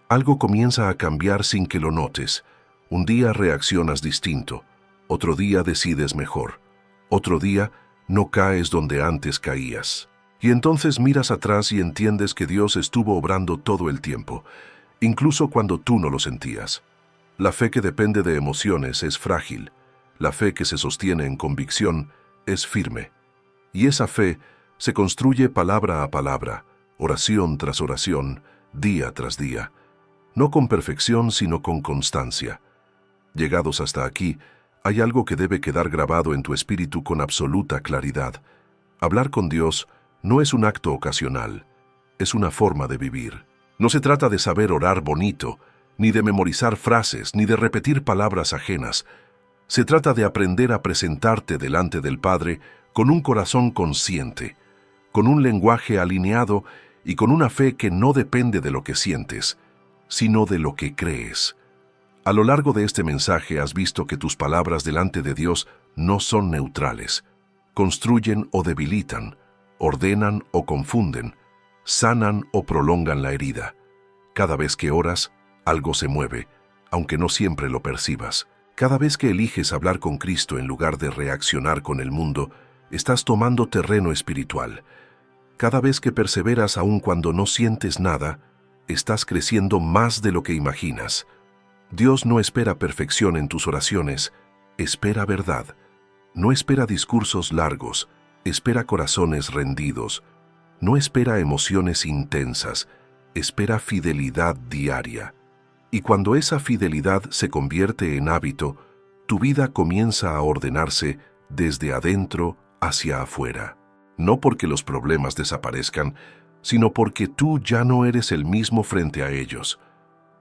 algo comienza a cambiar sin que lo notes. Un día reaccionas distinto, otro día decides mejor, otro día no caes donde antes caías. Y entonces miras atrás y entiendes que Dios estuvo obrando todo el tiempo, incluso cuando tú no lo sentías. La fe que depende de emociones es frágil. La fe que se sostiene en convicción es firme. Y esa fe se construye palabra a palabra, oración tras oración, día tras día. No con perfección, sino con constancia. Llegados hasta aquí, hay algo que debe quedar grabado en tu espíritu con absoluta claridad. Hablar con Dios no es un acto ocasional, es una forma de vivir. No se trata de saber orar bonito, ni de memorizar frases, ni de repetir palabras ajenas. Se trata de aprender a presentarte delante del Padre con un corazón consciente, con un lenguaje alineado y con una fe que no depende de lo que sientes, sino de lo que crees. A lo largo de este mensaje has visto que tus palabras delante de Dios no son neutrales. Construyen o debilitan, ordenan o confunden, sanan o prolongan la herida. Cada vez que oras, algo se mueve, aunque no siempre lo percibas. Cada vez que eliges hablar con Cristo en lugar de reaccionar con el mundo, estás tomando terreno espiritual. Cada vez que perseveras aun cuando no sientes nada, estás creciendo más de lo que imaginas. Dios no espera perfección en tus oraciones, espera verdad. No espera discursos largos, espera corazones rendidos. No espera emociones intensas, espera fidelidad diaria. Y cuando esa fidelidad se convierte en hábito, tu vida comienza a ordenarse desde adentro hacia afuera. No porque los problemas desaparezcan, sino porque tú ya no eres el mismo frente a ellos.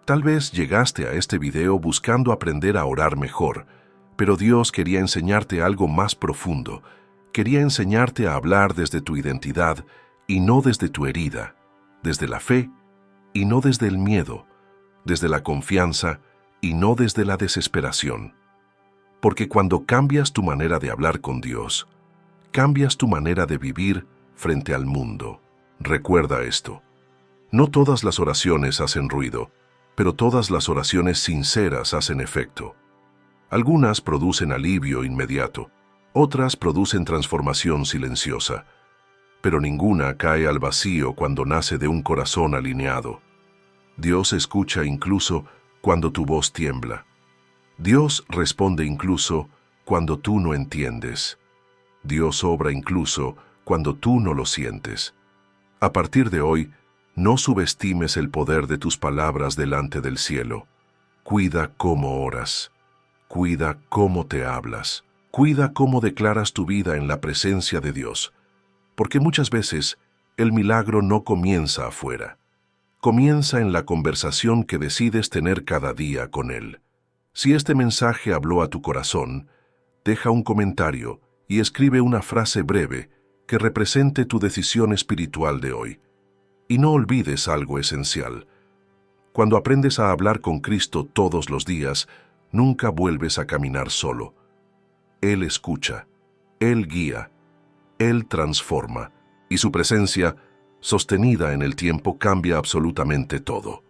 Tal vez llegaste a este video buscando aprender a orar mejor, pero Dios quería enseñarte algo más profundo. Quería enseñarte a hablar desde tu identidad y no desde tu herida, desde la fe y no desde el miedo, desde la confianza y no desde la desesperación. Porque cuando cambias tu manera de hablar con Dios, cambias tu manera de vivir frente al mundo. Recuerda esto. No todas las oraciones hacen ruido, pero todas las oraciones sinceras hacen efecto. Algunas producen alivio inmediato, otras producen transformación silenciosa, pero ninguna cae al vacío cuando nace de un corazón alineado. Dios escucha incluso cuando tu voz tiembla. Dios responde incluso cuando tú no entiendes. Dios obra incluso cuando tú no lo sientes. A partir de hoy, no subestimes el poder de tus palabras delante del cielo. Cuida cómo oras. Cuida cómo te hablas. Cuida cómo declaras tu vida en la presencia de Dios. Porque muchas veces el milagro no comienza afuera. Comienza en la conversación que decides tener cada día con Él. Si este mensaje habló a tu corazón, deja un comentario y escribe una frase breve que represente tu decisión espiritual de hoy. Y no olvides algo esencial. Cuando aprendes a hablar con Cristo todos los días, nunca vuelves a caminar solo. Él escucha, Él guía, Él transforma, y su presencia, sostenida en el tiempo, cambia absolutamente todo.